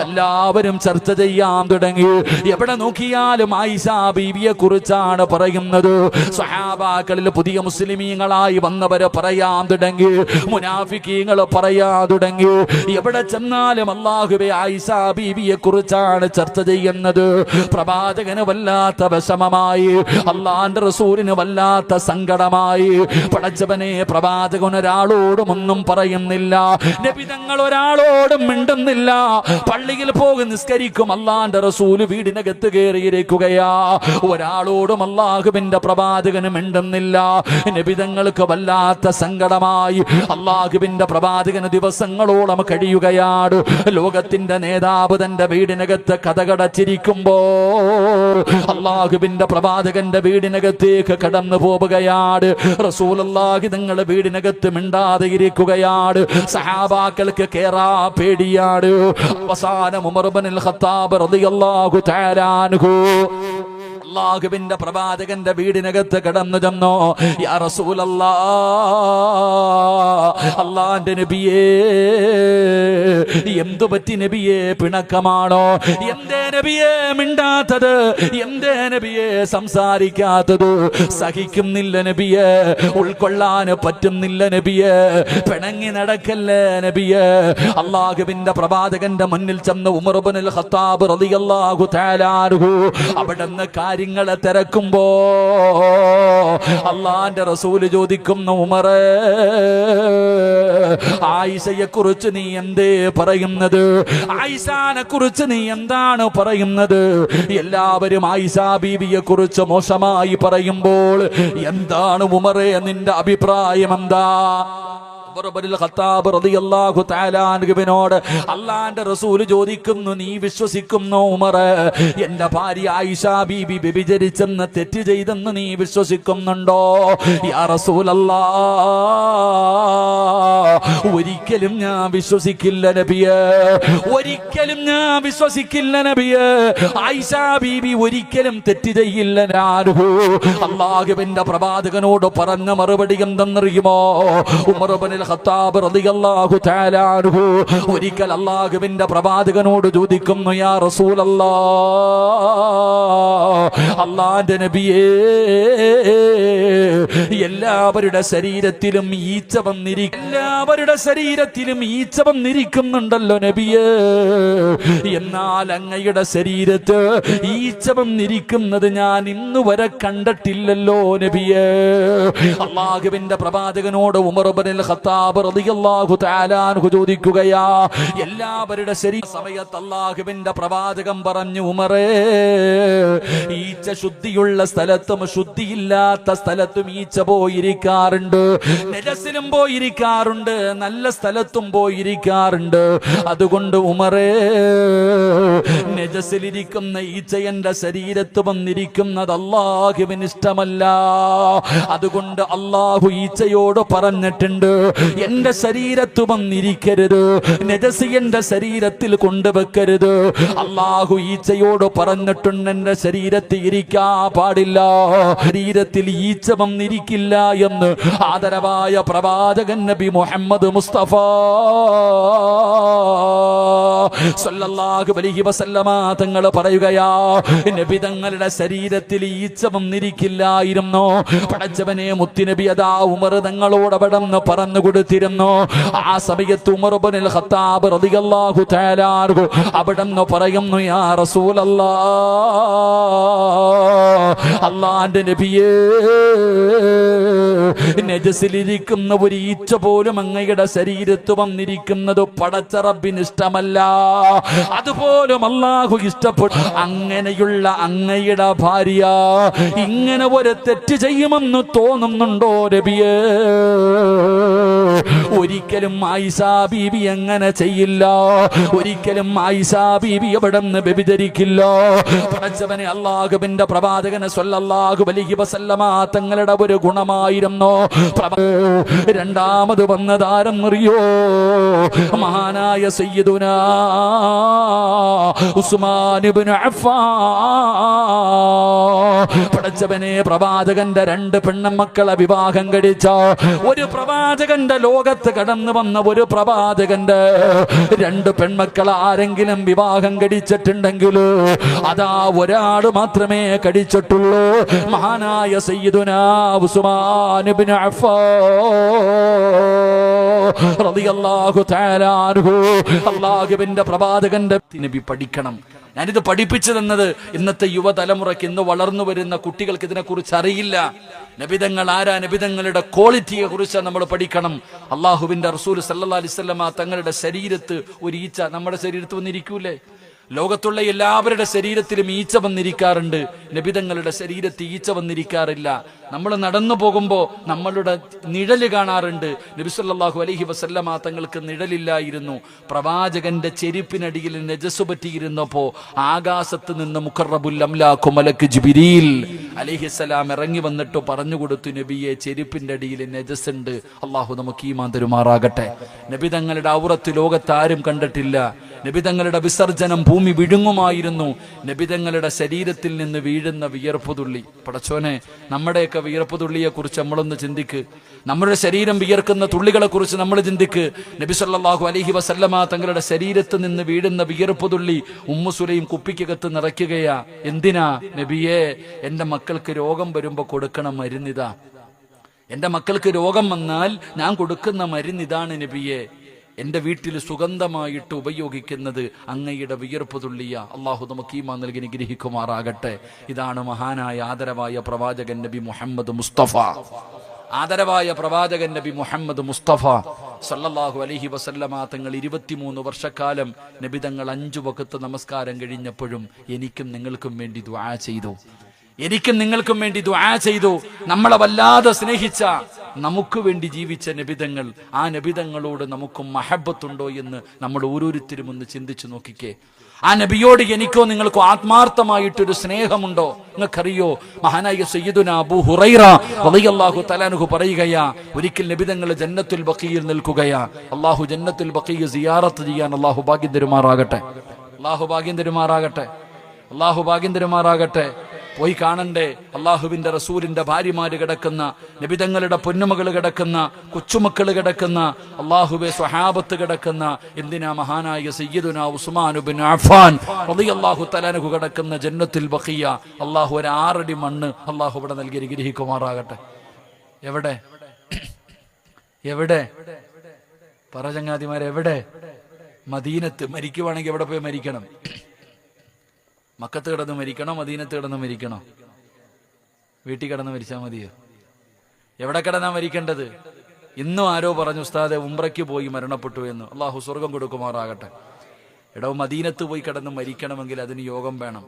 എല്ലാവരും ചർച്ച ചെയ്യാൻ തുടങ്ങി. എവിടെ നോക്കിയാലും ആയിഷാ ബീവിയെ കുറിച്ചാണ് പറയുന്നത്. സ്വഹാബാക്കളിൽ പുതിയ മുസ്ലിമീങ്ങളായി വന്നവരെ പറയാൻ തുടങ്ങി, മുനാഫിക്കീങ്ങൾ പറയാൻ തുടങ്ങി. എവിടെ ചെന്നാലും അല്ലാഹുവേ, ആയിഷാ ബീവിയെ കുറിച്ചാണ് ചർച്ച ചെയ്യുന്നത്. പ്രവാചകന് വല്ലാത്ത വിഷമമായി, അല്ലാഹുവിന്റെ റസൂലിന് വല്ലാത്ത സങ്കടമായി. പടച്ചവനെ, പ്രവാചകൻ ഒരാളോടും ഒന്നും പറയുന്നില്ല, നബി തങ്ങൾ ഒരാളോടും മിണ്ടുന്നില്ല. പള്ളിയിൽ പോകും, നിസ്കരിക്കും, അല്ലാഹുവിന്റെ റസൂൽ വീടിനകത്ത് കയറിയിരിക്കുകയാ. ഒരാളോടും അല്ലാഹുവിന്റെ പ്രവാചകന് മിണ്ടുന്നില്ല. നബി തങ്ങൾക്ക് വല്ലാത്ത സങ്കടമായി. അല്ലാഹുവിന്റെ പ്രവാചകന് ദിവസങ്ങളോളം കഴിയുകയാണ്. ലോകത്തിന്റെ നേതാവ് തന്റെ വീടിനകത്ത് കഥകടച്ചിരിക്കുമ്പോ അല്ലാഹുവിന്റെ പ്രവാചകന്റെ വീടിനകത്തേക്ക് കടന്നു പോകും. പോവുകയാണ്. റസൂലുള്ളാഹി തങ്ങളുടെ വീടിനകത്ത് മിണ്ടാതെ ഇരിക്കുകയാണ്. സഹാബാക്കൾക്ക് കേറാ പേടിയാണ്. അവസാനം ഉമർ ഇബ്നുൽ ഖത്താബ് റളിയല്ലാഹു തആല അൻഹു അല്ലാഹുവിന്റെ പ്രവാചകന്റെ വീടിനകത്ത് കടന്നു ചെന്നു. യാ റസൂലല്ലാഹ്, അല്ലാഹുവിന്റെ നബിയേ, എന്തു പറ്റി നബിയേ? പിണക്കമാണോ? എന്തേ നബിയേ മിണ്ടാത്തത്? എന്തേ നബിയേ സംസാരിക്കാത്തത്? സഹിക്കുന്നില്ല നബിയേ, ഉൾക്കൊള്ളാൻ പറ്റുന്നില്ല നബിയേ, പിണങ്ങി നടക്കല്ലേ നബിയേ. അല്ലാഹുവിന്റെ പ്രവാചകന്റെ മുന്നിൽ ചെന്ന് ഉമർ ഇബ്നുൽ ഖത്താബ് റളിയല്ലാഹു തആല അൻഹു അവിടുന്ന് കാര്യങ്ങളെ തിരക്കുമ്പോ അല്ലാഹുവിന്റെ റസൂൽ ചോദിക്കുന്നു, ഉമറേ, ആയിഷയെ കുറിച്ച് നീ എന്തേ പറയുന്നത്? ആയിഷാനെ കുറിച്ച് നീ എന്താണ് പറയുന്നത്? എല്ലാവരും ആയിഷ ബീവിയെ കുറിച്ച് മോശമായി പറയുമ്പോൾ എന്താണ് ഉമറേ നിന്റെ അഭിപ്രായം? എന്താ? ോട് അള്ളാന്റെ റസൂല് ചോദിക്കുന്നു, നീ വിശ്വസിക്കുന്നു ഉമറ് എന്റെ ഭാര്യ ആയിഷ ബീബി വ്യഭിചരിച്ചെന്ന് തെറ്റ് ചെയ്തെന്ന് നീ വിശ്വസിക്കുന്നുണ്ടോ? യാ റസൂലല്ലാഹ്, ഒരിക്കലും ഞാൻ വിശ്വസിക്കില്ല നബിയേ, ഒരിക്കലും ഞാൻ വിശ്വസിക്കില്ല നബിയേ. ആയിഷ ബീബി ഒരിക്കലും തെറ്റ് ചെയ്യില്ല. ഞാനു അള്ളാഹുവിന്റെ പ്രവാചകനോട് പറഞ്ഞ മറുപടി എന്തെന്നറിയുമോ? ഉമർ ഇബ്നുൽ ഖത്താബ് റളിയല്ലാഹു തആല അൻഹു ഒരിക്കൽ അല്ലാഹുവിന്റെ പ്രവാചകനോട് ചോദിക്കുന്നു, യാ റസൂലല്ലാഹ്, അല്ലാഹുവിന്റെ നബിയേ, എല്ലാവരുടെ ശരീരത്തിലും ഈച്ച വന്നിരിക്കുന്നുണ്ടല്ലോ നബിയേ, എന്നാൽ അങ്ങയുടെ ശരീരത്ത് ഈച്ച വന്നിരിക്കുന്നത് ഞാൻ ഇന്നു വരെ കണ്ടിട്ടില്ലല്ലോ നബിയേ. അല്ലാഹുവിന്റെ പ്രവാചകനോട് ഉമർ ഇബ്നുൽ ഖത്താബ് റളിയല്ലാഹു തആല അൻഹു ചോദിക്കുകയാ, എല്ലാവരുടെ ശരീര സമയത്ത് അല്ലാഹുവിന്റെ പ്രവാചകൻ പറഞ്ഞു, ഉമറേ, ഈച്ച ശുദ്ധിയുള്ള സ്ഥലത്തും ശുദ്ധിയില്ലാത്ത സ്ഥലത്തും ഈച്ച പോയിരിക്കാറുണ്ട്, നജസിലും പോയിരിക്കാറുണ്ട്, നല്ല സ്ഥലത്തും പോയിരിക്കാറുണ്ട്. അതുകൊണ്ട് ഉമറേ, നജസിലിരിക്കുന്ന ഈച്ച എന്റെ ശരീരത്ത് വന്നിരിക്കുന്നത് അല്ലാഹുവിന് ഇഷ്ടമല്ല. അതുകൊണ്ട് അല്ലാഹു ഈച്ചയോട് പറഞ്ഞിട്ടുണ്ട്, എന്റെ ശരീരത്ത് വന്നിരിക്കരുത്, നജസ് എന്റെ ശരീരത്തിൽ കൊണ്ടുവെക്കരുത്. അല്ലാഹു ഈച്ചയോട് പറഞ്ഞിട്ടുണ്ട്, എന്റെ ശരീരത്തിൽ ഇരിക്കാ പാടില്ല, ശരീരത്തിൽ ഈച്ച വന്നിരിക്കില്ല എന്ന് ആദരവായ പ്രവാചകൻ നബി മുഹമ്മദ് മുസ്തഫ സല്ലല്ലാഹു അലൈഹി വസല്ലമ തങ്ങൾ പറയുകയാ, നബി തങ്ങളുടെ ശരീരത്തിൽ ഈച്ച വന്നിരിക്കില്ലായിരുന്നു. പടച്ചവനെ, മുത്തുനബി അതാ ഉമർ തങ്ങളോട് അവിടെന്ന് പറഞ്ഞു കൊടുത്തിരുന്നു. ആ സമയത്ത് ഉമർ ഇബ്നുൽ ഖത്താബ് റളിയല്ലാഹു തആല അൻഹു അവിടെന്ന് പറയുന്നു, യാ റസൂലല്ലാഹ്, അല്ലാഹുവിന്റെ നബിയേ, നജസിലിരിക്കുന്ന ഒരു ഈച്ച പോലും അങ്ങയുടെ ശരീരത്ത് വന്നിരിക്കുന്നത് പടച്ച റബ്ബിന് ഇഷ്ടമല്ല, അതുപോലും അല്ലാഹു ഇഷ്ടപ്പെട്ടു. അങ്ങനെയുള്ള അങ്ങയുടെ ഭാര്യ ഇങ്ങനെ ഒരു തെറ്റ് ചെയ്യുമെന്ന് തോന്നുന്നുണ്ടോ നബിയേ? ഒരിക്കലും ആയിഷ ബീബി അങ്ങനെ ചെയ്യില്ല, ഒരിക്കലും ആയിഷ ബീബി എവിടെന്ന് വ്യഭിചരിക്കില്ല. പടച്ചവനെ, അല്ലാഹുവിന്റെ പ്രവാചകനെ സ്വല്ലല്ലാഹു അലൈഹി വസല്ലമ തങ്ങളുടെ ഒരു ഗുണമായിരുന്നു. രണ്ടാമത് വന്നതാരെന്നറിയോ? മഹാനായ സയ്യിദുനാ ഉസ്മാൻ ഇബ്നു അഫ്ഫാൻ. പടച്ചവനെ, പ്രവാചകന്റെ രണ്ട് പെണ്ണമക്കളെ വിവാഹം കഴിച്ച ഒരു പ്രവാചകന്റെ ലോകത്ത് കടന്നു വന്ന ഒരു പ്രവാചകന്റെ രണ്ട് പെൺമക്കളെ ആരെങ്കിലും വിവാഹം കഴിച്ചിട്ടുണ്ടെങ്കിൽ അതാ ഒരാൾ മാത്രമേ കഴിച്ചിട്ടുള്ളൂ, മഹാനായ സയ്യിദുനാ ഉസ്മാൻ ഇബ്നു അഫ്ഫാൻ റളിയല്ലാഹു തആല അൻഹു. അല്ലാഹുവിന്റെ പ്രവാചകന്റെ നബി പഠിക്കണം. ഞാനിത് പഠിപ്പിച്ചു തന്നത് ഇന്നത്തെ യുവതലമുറയ്ക്ക്, ഇന്ന് വളർന്നു വരുന്ന കുട്ടികൾക്ക് ഇതിനെക്കുറിച്ച് അറിയില്ല. നബിതങ്ങൾ ആരാ, നബിതങ്ങളുടെ ക്വാളിറ്റിയെ കുറിച്ച് നമ്മൾ പഠിക്കണം. അള്ളാഹുവിന്റെ റസൂൽ സല്ലല്ലാഹു അലൈഹി വസല്ലമ തങ്ങളുടെ ശരീരത്ത് ഒരു ഈച്ച നമ്മുടെ ശരീരത്ത് വന്നിരിക്കൂലേ? ലോകത്തുള്ള എല്ലാവരുടെ ശരീരത്തിലും ഈച്ച വന്നിരിക്കാറുണ്ട്, നബിതങ്ങളുടെ ശരീരത്തിൽ ഈച്ച വന്നിരിക്കാറില്ല. നമ്മൾ നടന്നു പോകുമ്പോൾ നമ്മളുടെ നിഴല് കാണാറുണ്ട്. നബി സല്ലല്ലാഹു അലൈഹി വസല്ലമ തങ്ങൾക്ക് നിഴലില്ലായിരുന്നു. പ്രവാചകന്റെ ചെരുപ്പിനടിയിൽ നജസ് പറ്റിയിരുന്നപ്പോ ആകാശത്ത് നിന്ന് മുഖറബുൽ അംലാഖു മലക്ക് ജിബ്രീൽ അലൈഹിസ്സലാം ഇറങ്ങി വന്നിട്ട് പറഞ്ഞു കൊടുത്തു, നബിയെ ചെരുപ്പിന്റെ അടിയിൽ നജസ് ഉണ്ട്. അള്ളാഹു നമുക്ക് ഈമാൻ തരുമാറാകട്ടെ. നബിതങ്ങളുടെ ഔറത്ത് ലോകത്ത് ആരും കണ്ടിട്ടില്ല. നബിതങ്ങളുടെ വിസർജനം ഭൂമി വിഴുങ്ങുമായിരുന്നു. നബിതങ്ങളുടെ ശരീരത്തിൽ നിന്ന് വീഴുന്ന വിയർപ്പുതുള്ളി, പടച്ചോനെ നമ്മുടെയൊക്കെ വിയർപ്പുതുള്ളിയെ കുറിച്ച് നമ്മളൊന്ന് ചിന്തിക്ക്. നമ്മുടെ ശരീരം വിയർക്കുന്ന തുള്ളികളെ കുറിച്ച് നമ്മൾ ചിന്തിക്ക്. നബി സല്ലല്ലാഹു അലൈഹി വസല്ലമ തങ്ങളുടെ ശരീരത്തിൽ നിന്ന് വീഴുന്ന വിയർപ്പുതുള്ളി ഉമ്മു സുലൈം കുപ്പിക്കകത്ത് നിറയ്ക്കുകയാ. എന്തിനാ? നബിയെ, എന്റെ മക്കൾക്ക് രോഗം വരുമ്പോ കൊടുക്കണ മരുന്നിതാ. എന്റെ മക്കൾക്ക് രോഗം വന്നാൽ ഞാൻ കൊടുക്കുന്ന മരുന്നിതാണ് നബിയെ. എന്റെ വീട്ടിൽ സുഗന്ധമായിട്ട് ഉപയോഗിക്കുന്നത് അങ്ങയുടെ വിയർപ്പ് തുള്ളിയ. അള്ളാഹു നമുക്ക് ഈമാൻ നൽകി അനുഗ്രഹിക്കുമാറാകട്ടെ. ഇതാണ് മഹാനായ ആദരവായ പ്രവാചകൻ നബി മുഹമ്മദ് മുസ്തഫ. ആദരവായ പ്രവാചകൻ നബി മുഹമ്മദ് മുസ്തഫ സല്ലല്ലാഹു അലൈഹി വസല്ലമ തങ്ങൾ 23 വർഷക്കാലം നബിതങ്ങൾ 5 വഖത്ത് നമസ്കാരം കഴിഞ്ഞപ്പോഴും എനിക്കും നിങ്ങൾക്കും വേണ്ടി ദുആ ചെയ്തു. എനിക്കും നിങ്ങൾക്കും വേണ്ടി ദുആ ചെയ്തു. നമ്മളെ വല്ലാതെ സ്നേഹിച്ച, നമുക്ക് വേണ്ടി ജീവിച്ച നബിതങ്ങൾ, ആ നബിതങ്ങളോട് നമുക്കും മഹബത്തുണ്ടോ എന്ന് നമ്മൾ ഓരോരുത്തരും ഒന്ന് ചിന്തിച്ചു നോക്കിക്കേ. ആ നബിയോട് എനിക്കോ നിങ്ങൾക്കോ ആത്മാർത്ഥമായിട്ടൊരു സ്നേഹമുണ്ടോ? നിങ്ങൾക്കറിയോ, മഹാനായ സയ്യിദുനാ അബൂ ഹുറൈറ റളിയല്ലാഹു തആല അൻഹു പറയുകയാ, ഒരിക്കൽ നബിതങ്ങൾ ജന്നത്തുൽ ബഖീയിൽ നിൽക്കുകയാ. അല്ലാഹു ജന്നത്തുൽ ബഖീ സിയാറത്ത് ചെയ്യാൻ അല്ലാഹു ഭാഗ്യം തരുമാറാകട്ടെ. അല്ലാഹു ഭാഗ്യം തരുമാറാകട്ടെ. അല്ലാഹു ഭാഗ്യം തരുമാറാകട്ടെ. പോയി കാണണ്ടേ? അള്ളാഹുവിന്റെ റസൂലിന്റെ ഭാര്യമാര് കിടക്കുന്ന, നബിതങ്ങളുടെ പൊന്നുമകൾ കിടക്കുന്ന, കൊച്ചുമക്കൾ കിടക്കുന്ന, അള്ളാഹുവെ സ്വഹാബത്ത് കിടക്കുന്ന, എന്തിനാ മഹാനായ സയ്യിദുനാ ഉസ്മാൻ ഇബ്നു അഫ്ഫാൻ റളിയല്ലാഹു തആല അൻഹു കിടക്കുന്ന ജന്നത്തുൽ ബഖിയ. അള്ളാഹു ഒരു 6 അടി മണ്ണ് അള്ളാഹു ഇവിടെ നൽകി അനുഗ്രഹിക്കുമാറാകട്ടെ. എവിടെ എവിടെ പറ ചങ്ങാതിമാരെ, എവിടെ? മദീനത്ത്. മരിക്കുവാണെങ്കിൽ എവിടെ പോയി മരിക്കണം? മക്കത്ത് കിടന്ന് മരിക്കണോ, മദീനത്ത് കിടന്ന് മരിക്കണോ? വീട്ടിൽ കിടന്ന് മരിച്ചാൽ മതിയോ? എവിടെ കിടന്നാ മരിക്കേണ്ടത്? ഇന്നും ആരോ പറഞ്ഞു, ഉസ്താദെ ഉംറയ്ക്ക് പോയി മരണപ്പെട്ടു എന്ന്. അള്ളാഹു സ്വർഗം കൊടുക്കുമാറാകട്ടെ. എടോ, മദീനത്ത് പോയി കിടന്ന് മരിക്കണമെങ്കിൽ അതിന് യോഗം വേണം.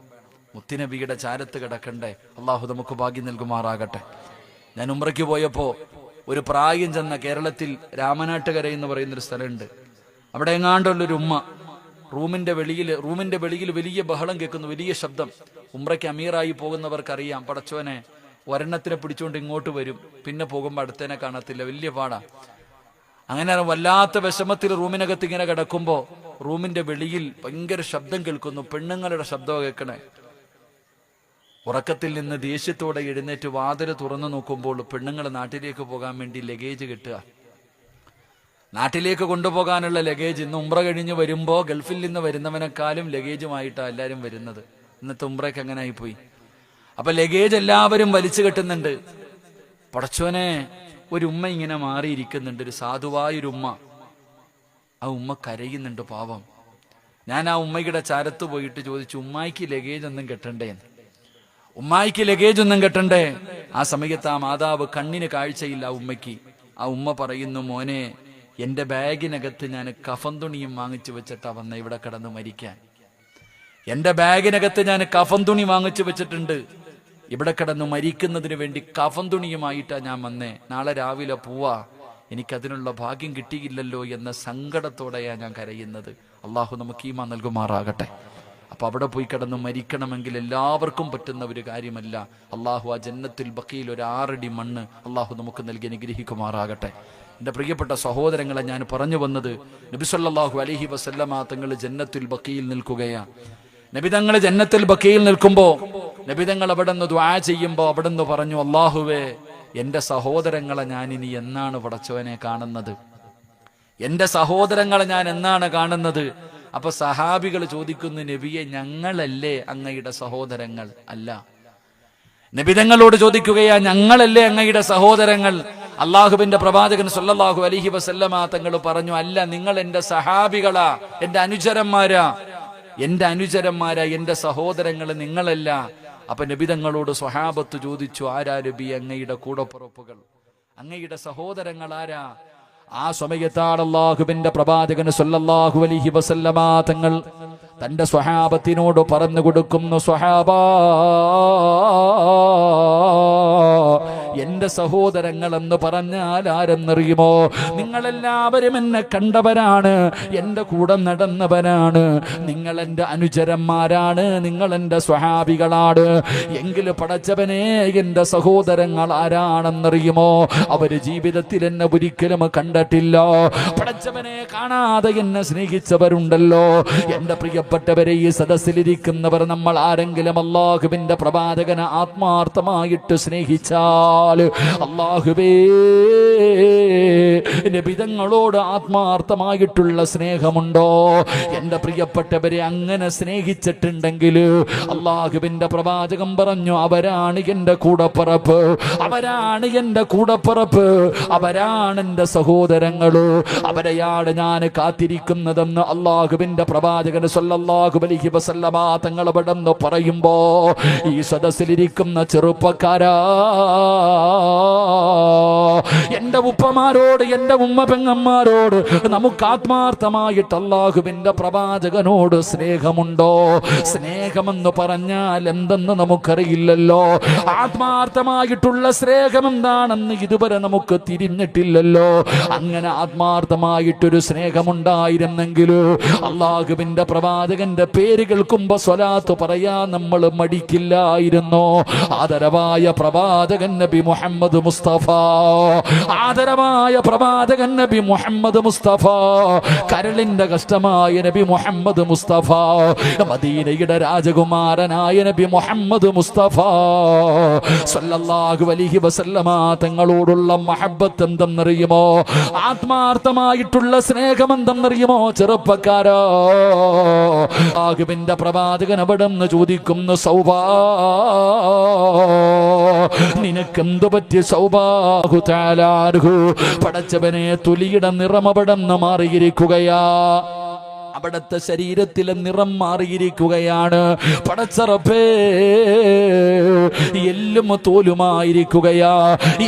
മുത്തുനബിയുടെ ചാരത്ത് കിടക്കണ്ടേ? അള്ളാഹു നമുക്ക് ഭാഗ്യം നൽകുമാറാകട്ടെ. ഞാൻ ഉംറയ്ക്ക് പോയപ്പോ ഒരു പ്രായം ചെന്ന കേരളത്തിൽ രാമനാട്ടുകര എന്ന് പറയുന്നൊരു സ്ഥലമുണ്ട്. അവിടെ എങ്ങാണ്ടുള്ളൊരു ഉമ്മ റൂമിന്റെ വെളിയിൽ വലിയ ബഹളം കേൾക്കുന്നു, വലിയ ശബ്ദം. ഉംറയ്ക്ക് അമീറായി പോകുന്നവർക്കറിയാം, പടച്ചോനെ ഒരെണ്ണത്തിനെ പിടിച്ചുകൊണ്ട് ഇങ്ങോട്ട് വരും, പിന്നെ പോകുമ്പോൾ അടുത്തേനെ കാണത്തില്ല, വലിയ പാടാ. അങ്ങനെ വല്ലാത്ത വിഷമത്തിൽ റൂമിനകത്ത് ഇങ്ങനെ കിടക്കുമ്പോ റൂമിന്റെ വെളിയിൽ ഭയങ്കര ശബ്ദം കേൾക്കുന്നു, പെണ്ണുങ്ങളുടെ ശബ്ദം കേൾക്കണേ. ഉറക്കത്തിൽ നിന്ന് ദേഷ്യത്തോടെ എഴുന്നേറ്റ് വാതില് തുറന്നു നോക്കുമ്പോൾ പെണ്ണുങ്ങൾ നാട്ടിലേക്ക് പോകാൻ വേണ്ടി ലഗേജ് കിട്ടുക. നാട്ടിലേക്ക് കൊണ്ടുപോകാനുള്ള ലഗേജ്. ഇന്ന് ഉംറ കഴിഞ്ഞ് വരുമ്പോൾ ഗൾഫിൽ നിന്ന് വരുന്നവനെക്കാളും ലഗേജുമായിട്ടാണ് എല്ലാവരും വരുന്നത്. ഇന്നത്തെ ഉംറയ്ക്ക് അങ്ങനെ ആയിപ്പോയി. അപ്പൊ ലഗേജ് എല്ലാവരും വലിച്ചു കെട്ടുന്നുണ്ട്. പടച്ചോനെ, ഒരു ഉമ്മ ഇങ്ങനെ മാറിയിരിക്കുന്നുണ്ട്, ഒരു സാധുവായൊരു ഉമ്മ. ആ ഉമ്മ കരയുന്നുണ്ട്, പാവം. ഞാൻ ആ ഉമ്മയുടെ ചാരത്ത് പോയിട്ട് ചോദിച്ചു, ഉമ്മായിക്ക് ലഗേജ് ഒന്നും കെട്ടണ്ടേ? ഉമ്മായിക്ക് ലഗേജ് ഒന്നും കെട്ടണ്ടേ? ആ സമയത്ത് ആ മാതാവ്, കണ്ണിന് കാഴ്ചയില്ല ഉമ്മയ്ക്ക്. ആ ഉമ്മ പറയുന്നു, മോനെ, എന്റെ ബാഗിനകത്ത് ഞാൻ കഫൻ തുണിയും വാങ്ങിച്ചു വെച്ചിട്ടാ വന്ന ഇവിടെ കിടന്ന് മരിക്കാൻ. എന്റെ ബാഗിനകത്ത് ഞാൻ കഫൻ തുണി വാങ്ങിച്ചു വെച്ചിട്ടുണ്ട്. ഇവിടെ കിടന്ന് മരിക്കുന്നതിന് വേണ്ടി കഫൻ തുണിയുമായിട്ടാ ഞാൻ വന്നേ. നാളെ രാവിലെ പോവാ. എനിക്കതിനുള്ള ഭാഗ്യം കിട്ടിയില്ലല്ലോ എന്ന സങ്കടത്തോടെയാ ഞാൻ കരയുന്നത്. അള്ളാഹു നമുക്ക് ഈമാൻ നൽകുമാറാകട്ടെ. അപ്പൊ അവിടെ പോയി കിടന്ന് മരിക്കണമെങ്കിൽ എല്ലാവർക്കും പറ്റുന്ന ഒരു കാര്യമല്ല. അള്ളാഹു ആ ജന്നത്തുൽ ബഖീൽ ഒരു 6 അടി മണ്ണ് അള്ളാഹു നമുക്ക് നൽകി അനുഗ്രഹിക്കുമാറാകട്ടെ. എൻ്റെ പ്രിയപ്പെട്ട സഹോദരങ്ങളെ, ഞാൻ പറഞ്ഞു വന്നത്, നബി സല്ലല്ലാഹു അലൈഹി വസല്ലമ തങ്ങൾ ജന്നത്തുൽ ബഖീൽ നിൽക്കുകയാണ്. നബി തങ്ങൾ ജന്നത്തുൽ ബഖീൽ നിൽക്കുമ്പോ നബി തങ്ങൾ അവിടെ നിന്ന് ദുആ ചെയ്യുമ്പോ അവിടെ നിന്ന് പറഞ്ഞു, അല്ലാഹുവേ, എന്റെ സഹോദരങ്ങളെ ഞാൻ ഇനി എന്നാണ് പടച്ചവനെ കാണുന്നത്? എന്റെ സഹോദരങ്ങളെ ഞാൻ എന്നാണ് കാണുന്നത്? അപ്പൊ സഹാബികൾ ചോദിക്കുന്നു, നബിയെ, ഞങ്ങളല്ലേ അങ്ങയുടെ സഹോദരങ്ങൾ? അല്ല. നബിതങ്ങളോട് ചോദിക്കുകയാ, ഞങ്ങളല്ലേ അങ്ങയുടെ സഹോദരങ്ങൾ? അള്ളാഹുവിന്റെ പ്രവാചകൻ സല്ലല്ലാഹു അലൈഹി വസല്ലമ തങ്ങൾ പറഞ്ഞു, അല്ല, നിങ്ങൾ എന്റെ സഹാബികളാ, എന്റെ അനുചരന്മാരാ, എന്റെ സഹോദരങ്ങൾ നിങ്ങളല്ല. അപ്പൊ നബിതങ്ങളോട് സ്വഹാബത്ത് ചോദിച്ചു, ആരാ നബി അങ്ങയുടെ കൂടപ്പുറപ്പുകൾ, അങ്ങയുടെ സഹോദരങ്ങൾ ആരാ? ആ സമയത്താണ് അല്ലാഹുവിന്റെ പ്രവാചകൻ സല്ലല്ലാഹു അലൈഹി വസല്ലമ തങ്ങൾ തന്റെ സ്വഹാബത്തിനോട് പറഞ്ഞു കൊടുക്കുന്നു, സ്വഹാബാ, എന്റെ സഹോദരങ്ങൾ എന്ന് പറഞ്ഞാൽ ആരെന്നറിയുമോ? നിങ്ങളെല്ലാവരും എന്നെ കണ്ടവരാണ്, എന്റെ കൂടെ നടന്നവരാണ്, നിങ്ങൾ എന്റെ അനുചരന്മാരാണ്, നിങ്ങൾ എന്റെ സ്വഹാബികളാണ്. എങ്കിൽ പടച്ചവനെ, എന്റെ സഹോദരങ്ങൾ ആരാണെന്നറിയുമോ? അവര് ജീവിതത്തിൽ എന്നെ ഒരിക്കലും കണ്ടിട്ടില്ല. പടച്ചവനെ, കാണാതെ എന്നെ സ്നേഹിച്ചവരുണ്ടല്ലോ. എന്റെ പ്രിയപ്പെട്ടവരെ, ഈ സദസ്സിലിരിക്കുന്നവർ നമ്മൾ ആരെങ്കിലും അല്ലാഹുവിന്റെ പ്രവാചകനെ ആത്മാർത്ഥമായിട്ട് സ്നേഹിച്ചാൽ, അല്ലാഹുവേ, നബിതങ്ങളോട് ആത്മാർത്ഥമായിട്ടുള്ള സ്നേഹമുണ്ടോ? എന്റെ പ്രിയപ്പെട്ടവരെ, അങ്ങനെ സ്നേഹിച്ചിട്ടുണ്ടെങ്കിൽ അല്ലാഹുവിന്റെ പ്രവാചകൻ പറഞ്ഞു, അവരാണ് എന്റെ കൂടപ്പിറപ്പ്, അവരാണ് എന്റെ കൂടപ്പിറപ്പ്, അവരാണ് എന്റെ സഹോദരങ്ങള്, അവരെയാണ് ഞാൻ കാത്തിരിക്കുന്നതെന്ന് അല്ലാഹുവിന്റെ പ്രവാചകൻ സല്ലല്ലാഹു അലൈഹി വസല്ലമ തങ്ങൾ അവിടെന്ന് പറയുമ്പോ, ഈ സദസ്സിലിരിക്കുന്ന ചെറുപ്പക്കാരാ, എന്റെ ഉപ്പമാരോട്, എന്റെ ഉമ്മ പെങ്ങന്മാരോട് നമുക്ക് ആത്മാർത്ഥമായിട്ട് അല്ലാഹുവിന്റെ പ്രവാചകനോട് സ്നേഹമുണ്ടോ? സ്നേഹമെന്ന് പറഞ്ഞാൽ എന്തെന്ന് നമുക്കറിയില്ലല്ലോ. ആത്മാർത്ഥമായിട്ടുള്ള സ്നേഹം എന്താണെന്ന് ഇതുവരെ നമുക്ക് തിരിഞ്ഞിട്ടില്ലല്ലോ. അങ്ങനെ ആത്മാർത്ഥമായിട്ടൊരു സ്നേഹമുണ്ടായിരുന്നെങ്കിൽ അല്ലാഹുവിന്റെ പ്രവാചകന്റെ പേര് കേൾക്കുമ്പോ സ്വലാത്ത് പറയാൻ നമ്മൾ മടിക്കില്ലായിരുന്നു. ആദരവായ പ്രവാചകൻ നബി മുഹമ്മദ് മുസ്തഫ, ആദരവായ പ്രവാചകൻ നബി മുഹമ്മദ് മുസ്തഫ, കരളിന്റെ കഷ്ടമായ നബി മുഹമ്മദ് മുസ്തഫ, മദീനയുടെ രാജകുമാരനായ നബി മുഹമ്മദ് മുസ്തഫ സല്ലല്ലാഹു അലൈഹി വസല്ലമ തങ്ങളോടുള്ള മഹബ്ബത്ത് എന്തെന്നറിയുമോ? ആത്മാർത്ഥമായിട്ടുള്ള സ്നേഹം എന്തെന്നറിയുമോ? ചെറുപ്പക്കാരാ, ആഹുവിന്റെ പ്രവാചകൻ അവിടെ നിന്ന് ചോദിക്കുന്നു, സൗബാ, നിനക്കെന്തു പറ്റി സൗബാഹു തആലാഹു? പടച്ചവനെ, തൊലിയുടെ നിറം അവിടെ നിന്ന് മാറിയിരിക്കുകയാ, അവിടുത്തെ ശരീരത്തിലെ നിറം മാറിയിരിക്കുകയാണ്. പടച്ചറപ്പേ, എല്ലും തോലുമായിരിക്കുകയാ,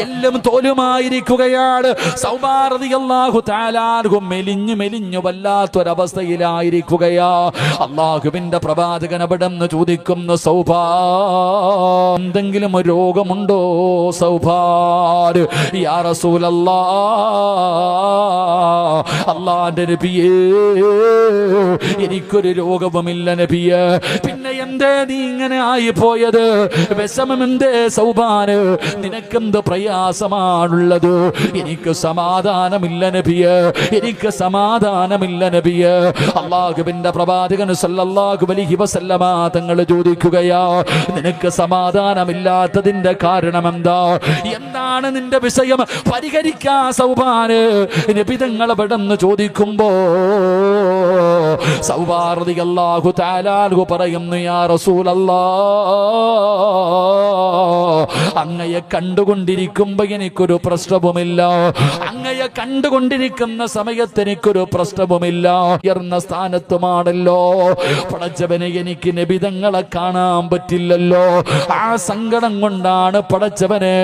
എല്ലും തോലുമായിരിക്കുകയാണ്. സൗബാ റളിയല്ലാഹു തആല അൻഹു മെലിഞ്ഞു മെലിഞ്ഞു വല്ലാത്തൊരവസ്ഥയിലായിരിക്കുകയാ. അല്ലാഹുവിന്റെ പ്രവാചകൻ അവിടെ നിന്ന് ചോദിക്കുന്നു, സൗബാ, എന്തെങ്കിലും രോഗമുണ്ടോ സൗബാ? യാ റസൂലല്ലാഹ്, അല്ലാഹുവിന്റെ നബിയേ, എനിക്കൊരു രോഗവുമില്ല നബിയെ. പിന്നെ എന്തേ നീ ഇങ്ങനെ ആയി പോയത്? വിഷമം എന്തേ സൗബാന്? നിനക്കെന്ത് പ്രയാസമാണുള്ളത്? എനിക്ക് സമാധാനമില്ല നബിയെ, എനിക്ക് സമാധാനമില്ല നബിയെ. അല്ലാഹുവിന്റെ പ്രവാചകൻ സല്ലല്ലാഹു അലൈഹി വസല്ലമ തങ്ങൾ ചോദിക്കുകയാ, നിനക്ക് സമാധാനമില്ലാത്തതിന്റെ കാരണം എന്താ? എന്താണ് നിന്റെ വിഷയം? പരിഹരിക്കാ സൗബാന്. നബി തങ്ങൾ പെട്ടെന്ന് ചോദിക്കുമ്പോ സൗബാ റളിയല്ലാഹു തആല അൻഹു പറയുന്നു, യാ റസൂലല്ലാഹ്, അങ്ങയെ കണ്ടുകൊണ്ടിരിക്കുമ്പോ എനിക്കൊരു പ്രശ്നവുമില്ല, അങ്ങയെ കണ്ടുകൊണ്ടിരിക്കുന്ന സമയത്ത് എനിക്കൊരു പ്രശ്നവുമില്ല. ഉയർന്ന സ്ഥാനത്തുമാണല്ലോ പടച്ചവനെ, എനിക്ക് നബിതങ്ങളെ കാണാൻ പറ്റില്ലല്ലോ. ആ സങ്കടം കൊണ്ടാണ് പടച്ചവനെ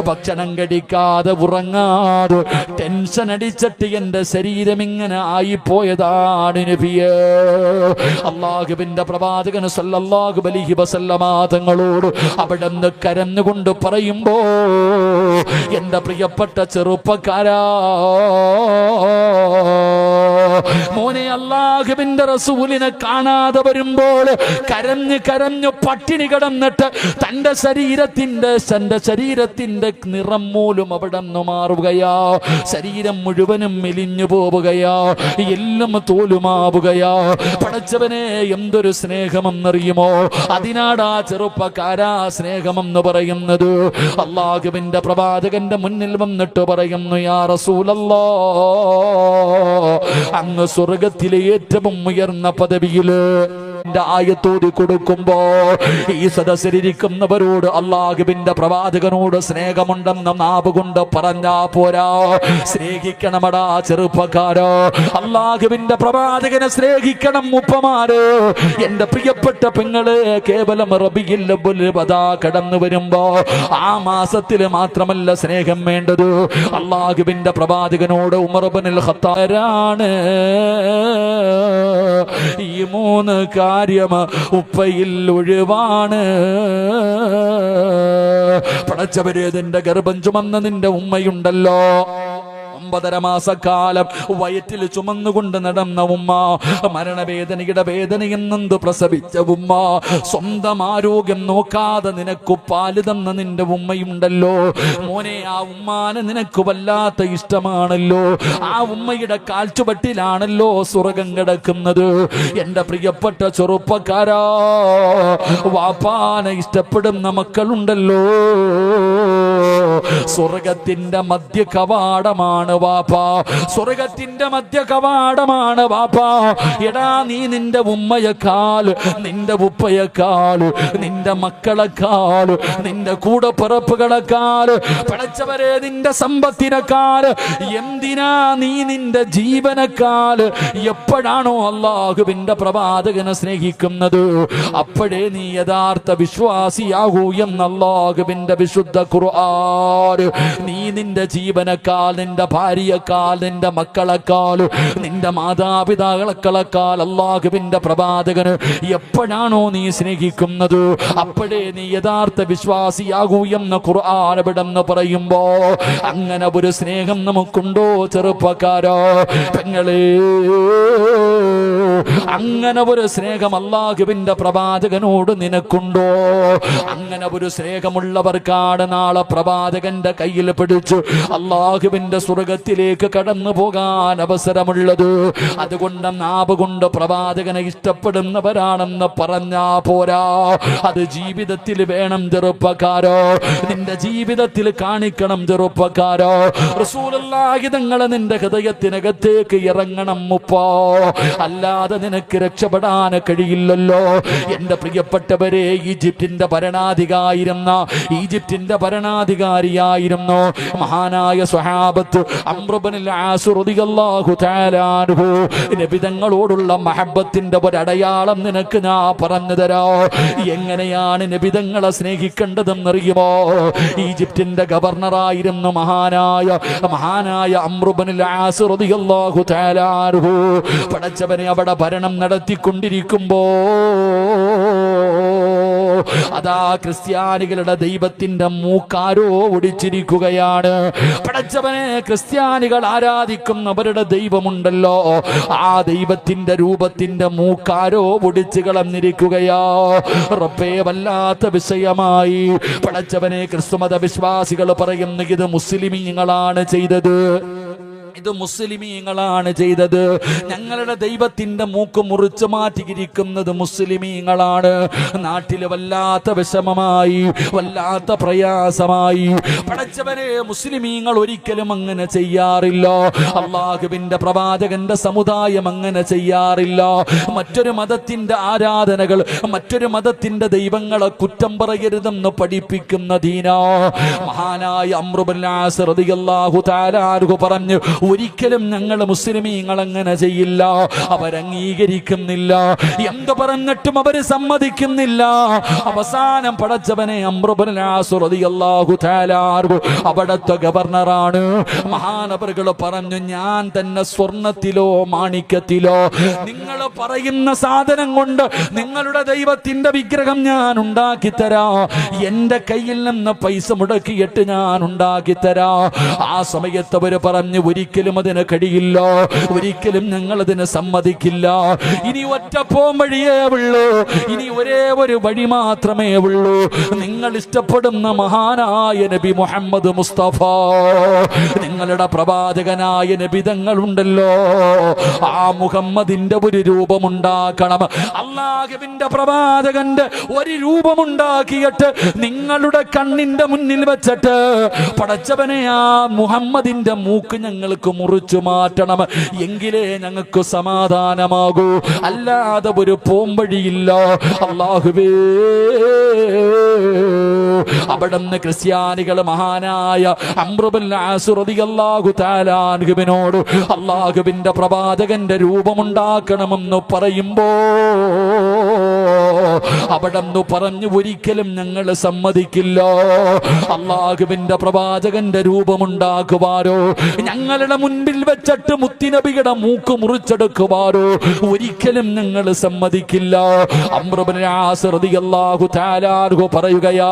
ഭക്ഷണം കഴിക്കാതെ ഉറങ്ങാതെ ടെൻഷൻ അടിച്ചിട്ട് എന്റെ ശരീരം ഇങ്ങനെ ആയിപ്പോയതാണ് നബിയേ. അല്ലാഹുവിന്റെ പ്രവാചകൻ സല്ലല്ലാഹു അലൈഹി വസല്ലമ തങ്ങളോട് അവിടുന്ന് കരഞ്ഞുകൊണ്ട് പറയുമ്പോ, എന്റെ പ്രിയപ്പെട്ട ചെറുപ്പക്കാരാ, മോനെ, അല്ലാഹുവിന്റെ റസൂലിനെ കാണാതെ വരുമ്പോൾ കരഞ്ഞ് കരഞ്ഞു പട്ടിണി കിടന്നിട്ട് തന്റെ ശരീരത്തിന്റെ നിറം മൂലം അവിടെ നിന്ന് മാറുകയാ. ശരീരം മുഴുവനും മെലിഞ്ഞു പോവുകയാ, എല്ലാം തോലുമാവുകയാ. പടച്ചവനെ, എന്തൊരു സ്നേഹമെന്നറിയുമോ? അതിനാടാ ചെറുപ്പക്കാരാ സ്നേഹമെന്ന് പറയുന്നത്. അല്ലാഹുവിന്റെ പ്രവാചകന്റെ മുന്നിൽ വന്നിട്ട് പറയുന്നു, യാ റസൂലല്ലാഹ്, അങ്ങ് സ്വർഗത്തിലെ ഏറ്റവും ഉയർന്ന പദവിയില് ആയത്തോടി കൊടുക്കുമ്പോ ഈ സദസ്സിലിരിക്കുന്നവരോട് അല്ലാഹുവിന്റെ പ്രവാചകനോട് സ്നേഹമുണ്ടെന്ന് നാവ് കൊണ്ട് പറഞ്ഞാ പോരാ. സ്നേഹിക്കണമടാ ചെറുപ്പക്കാരോ, അല്ലാഹുവിന്റെ പ്രവാചകനെ സ്നേഹിക്കണം ഉപ്പമാര്. എന്റെ പ്രിയപ്പെട്ട പെങ്ങള്, കേവലം റബീഉൽ അവ്വൽ കടന്നു വരുമ്പോ ആ മാസത്തിൽ മാത്രമല്ല സ്നേഹം വേണ്ടത്. അല്ലാഹുവിന്റെ പ്രവാചകനോട് ഉമർ ഇബ്നുൽ ഖത്താബ് ഈ 3 കാര്യം ഉപ്പയിൽ ഒഴിവാണ്. പടച്ചവരെ, നിന്റെ ഗർഭം ചുമന്ന നിന്റെ ഉമ്മയുണ്ടല്ലോ, 9.5 മാസക്കാലം വയറ്റിൽ ചുമന്നുകൊണ്ട് നടന്ന ഉമ്മ, മരണവേദനയുടെ വേദനയെന്നു പ്രസവിച്ച ഉമ്മ, സ്വന്തം ആരോഗ്യം നോക്കാതെ നിനക്ക് പാല് തന്ന നിന്റെ ഉമ്മയുണ്ടല്ലോ മോനെ, ആ ഉമ്മാനെ നിനക്ക് വല്ലാത്ത ഇഷ്ടമാണല്ലോ. ആ ഉമ്മയുടെ കാൽച്ചുവട്ടിലാണല്ലോ സ്വർഗം കിടക്കുന്നത്. എന്റെ പ്രിയപ്പെട്ട ചെറുപ്പക്കാരാ, വാപ്പാനെ ഇഷ്ടപ്പെടുന്ന മക്കളുണ്ടല്ലോ, സ്വർഗത്തിന്റെ മധ്യ കവാടമാണ് വാപ്പ, സ്വർഗത്തിന്റെ മധ്യ കവാടമാണ് വാപ്പ. എടാ, നീ നിന്റെ ഉമ്മയെക്കാൾ, നിന്റെ ഉപ്പയെക്കാൾ, നിന്റെ മക്കളെക്കാൾ, നിന്റെ കൂടപ്പിറപ്പുകളെക്കാൾ, പടച്ചവരെ നിന്റെ സമ്പത്തിനേക്കാൾ, എന്തിനാ നീ നിന്റെ ജീവനേക്കാൾ എപ്പോഴാണോ അല്ലാഹുവിന്റെ പ്രവാചകനെ സ്നേഹിക്കുന്നത് അപ്പോഴേ നീ യഥാർത്ഥ വിശ്വാസിയാകൂ എന്ന് അല്ലാഹുവിന്റെ വിശുദ്ധ ഖുർആൻ. നീ നിന്റെ ജീവനേക്കാൾ, നിന്റെ ഭാര്യയെക്കാൾ, നിന്റെ മക്കളെക്കാൾ, നിന്റെ മാതാപിതാക്കളെക്കാൾ അല്ലാഹുവിന്റെ പ്രവാചകന് എപ്പോഴാണോ നീ സ്നേഹിക്കുന്നത് അപ്പോഴേ നീ യഥാർത്ഥ വിശ്വാസിയാകൂ എന്ന് ഖുർആൻ ഇവിടെന്ന് പറയുമ്പോ, അങ്ങനെ ഒരു സ്നേഹം നമുക്കുണ്ടോ ചെറുപ്പക്കാരോ, പെങ്ങളെ? അങ്ങനെ ഒരു സ്നേഹം അല്ലാഹുവിന്റെ പ്രവാചകനോട് നിനക്കുണ്ടോ? അങ്ങനെ ഒരു സ്നേഹമുള്ളവർക്കാണ് നാളെ പ്രവാചകന്റെ കയ്യിൽ പിടിച്ചു അല്ലാഹുവിന്റെ സ്വർഗത്തിലേക്ക് കടന്നു പോകാൻ അവസരമുള്ളത്. അതുകൊണ്ട് നാവ് കൊണ്ട് പ്രവാചകനെ ഇഷ്ടപ്പെടുന്നവരാണെന്ന് പറഞ്ഞാ പോരാ, അത് ജീവിതത്തിൽ വേണം ചെറുപ്പക്കാരോ, നിന്റെ ജീവിതത്തിൽ കാണിക്കണം ചെറുപ്പക്കാരോ. റസൂലുള്ളാഹി തങ്ങളെ നിന്റെ ഹൃദയത്തിനകത്തേക്ക് ഇറങ്ങണം മുപ്പോ, അല്ലാതെ നിനക്ക് രക്ഷപ്പെടാൻ കഴിയില്ലല്ലോ. എന്റെ പ്രിയപ്പെട്ടവരെ, ഈജിപ്തിന്റെ ഭരണാധികാരിയായിരുന്നു മഹാനായ സ്വഹാബത്ത് അംർ ഇബ്നുൽ ആസ് റളിയല്ലാഹു തആല അൻഹു. നബി തങ്ങളോടുള്ള മഹബ്ബത്തിന്റെ ഒരു അടയാളം നിനക്ക് ഞാൻ പറഞ്ഞു തരാം. എങ്ങനെയാണ് നബി തങ്ങളെ സ്നേഹിക്കേണ്ടതെന്നറിയുമോ? ഈജിപ്തിന്റെ ഗവർണറായിരുന്നു മഹാനായ അംർ ഇബ്നുൽ ആസ് റളിയല്ലാഹു തആല അൻഹു. പടച്ചവനെ, അവിടെ ഭരണം നടത്തിക്കൊണ്ടിരിക്കുമ്പോ അതാ ക്രിസ്ത്യാനികളുടെ ദൈവത്തിന്റെ മൂക്കാരോ ഒടിച്ചിരിക്കുകയാണ്. പടച്ചവനെ, ക്രിസ്ത്യാനികൾ ആരാധിക്കുന്നവരുടെ ദൈവമുണ്ടല്ലോ, ആ ദൈവത്തിന്റെ രൂപത്തിന്റെ മൂക്കാരോ ഒടിച്ചു കളഞ്ഞിരിക്കുകയാ. റബ്ബേ, വല്ലാത്ത വിഷയമായി. പടച്ചവനെ, ക്രിസ്തുമത വിശ്വാസികൾ പറയുന്നു, ഇത് മുസ്ലിമീങ്ങളാണ് ചെയ്തത്, ഇത് മുസ്ലിമീങ്ങളാണ് ചെയ്തത്. ഞങ്ങളുടെ ദൈവത്തിന്റെ മൂക്ക് മുറിച്ചു മാറ്റിയിരിക്കുന്നത് മുസ്ലിമീങ്ങളാണ്. നാട്ടിൽ വല്ലാത്ത വിഷമമായി, വല്ലാത്ത പ്രയാസമായി. പടച്ചവനെ, മുസ്ലിമീങ്ങൾ ഒരിക്കലും അങ്ങനെ ചെയ്യാറില്ല. അല്ലാഹുവിന്റെ പ്രവാചകന്റെ സമുദായം അങ്ങനെ ചെയ്യാറില്ല. മറ്റൊരു മതത്തിന്റെ ആരാധനകൾ, മറ്റൊരു മതത്തിന്റെ ദൈവങ്ങളെ കുറ്റം പറയരുതെന്ന് പഠിപ്പിക്കുന്ന ദീനാ. മഹാനായ അംർ ഇബ്നുൽ ആസ് റളിയല്ലാഹു തആല അൻഹു പറഞ്ഞു, ഒരിക്കലും ഞങ്ങൾ മുസ്ലിമീങ്ങൾ അങ്ങനെ ചെയ്യില്ല. അവരംഗീകരിക്കുന്നില്ല, എന്ത് പറഞ്ഞിട്ടും അവര് സമ്മതിക്കുന്നില്ല. അവസാനം പടച്ചവനെ, അംർ ഇബ്നുൽ ആസ് റളിയല്ലാഹു തആല അൻഹു അവിടുത്തെ ഗവർണറാണ്. മഹാനവറുകൾ പറഞ്ഞു, ഞാൻ തന്നെ സ്വർണത്തിലോ മാണിക്യത്തിലോ നിങ്ങൾ പറയുന്ന സാധനം കൊണ്ട് നിങ്ങളുടെ ദൈവത്തിന്റെ വിഗ്രഹം ഞാൻ ഉണ്ടാക്കിത്തരാ, എന്റെ കയ്യിൽ നിന്ന് പൈസ മുടക്കിയിട്ട് ഞാൻ ഉണ്ടാക്കിത്തരാ. ആ സമയത്ത് അവര് പറഞ്ഞു, ഒരിക്കലും അതിന് കഴിയില്ല, ഒരിക്കലും ഞങ്ങൾ അതിന് സമ്മതിക്കില്ല. ഇനി ഒറ്റ പോംവഴിയേ ഉള്ളൂ, ഇനി ഒരേ ഒരു വഴി മാത്രമേ ഉള്ളൂ. നിങ്ങൾ ഇഷ്ടപ്പെടുന്ന മഹാനായ നബി മുഹമ്മദ് മുസ്തഫ, നിങ്ങളുടെ പ്രവാചകനായ നബി തങ്ങളുണ്ടല്ലോ, ആ മുഹമ്മദിന്റെ ഒരു രൂപമുണ്ടാക്കണം. അല്ലാഹുവിന്റെ പ്രവാചകന്റെ ഒരു രൂപമുണ്ടാക്കിയിട്ട് നിങ്ങളുടെ കണ്ണിന്റെ മുന്നിൽ വെച്ചിട്ട്, പടച്ചവനെ, ആ മുഹമ്മദിന്റെ മൂക്ക് ഞങ്ങൾക്ക് മുറിച്ചു മാറ്റണം, എങ്കിലേ ഞങ്ങൾക്ക് സമാധാനമാകൂ, അല്ലാതെ ഒരു പോംവഴിയില്ല. അല്ലാഹുവേ, അവിടുന്ന് ക്രിസ്ത്യാനികൾ മഹാനായ അംർ ഇബ്നുൽ ആസ് റളിയല്ലാഹു തആല അൻഹുവിനോട് അല്ലാഹുവിന്റെ പ്രവാചകന്റെ രൂപമുണ്ടാക്കണമെന്ന് പറയുമ്പോ അവിടുന്ന് പറഞ്ഞു, ഒരിക്കലും ഞങ്ങൾ സമ്മതിക്കില്ല. അല്ലാഹുവിന്റെ പ്രവാചകന്റെ രൂപമുണ്ടാക്കുവാനോ ഞങ്ങളുടെ നിങ്ങളുടെ മുൻപിൽ വെച്ചിട്ട് മുത്തിനബിയുടെ മൂക്ക് മുറിച്ചെടുക്കുവാറോ ഒരിക്കലും ഞങ്ങൾ സമ്മതിക്കില്ല. അംർ ഇബ്നു ആസ് റളിയല്ലാഹു തആല അൻഹു പറയുകയാ,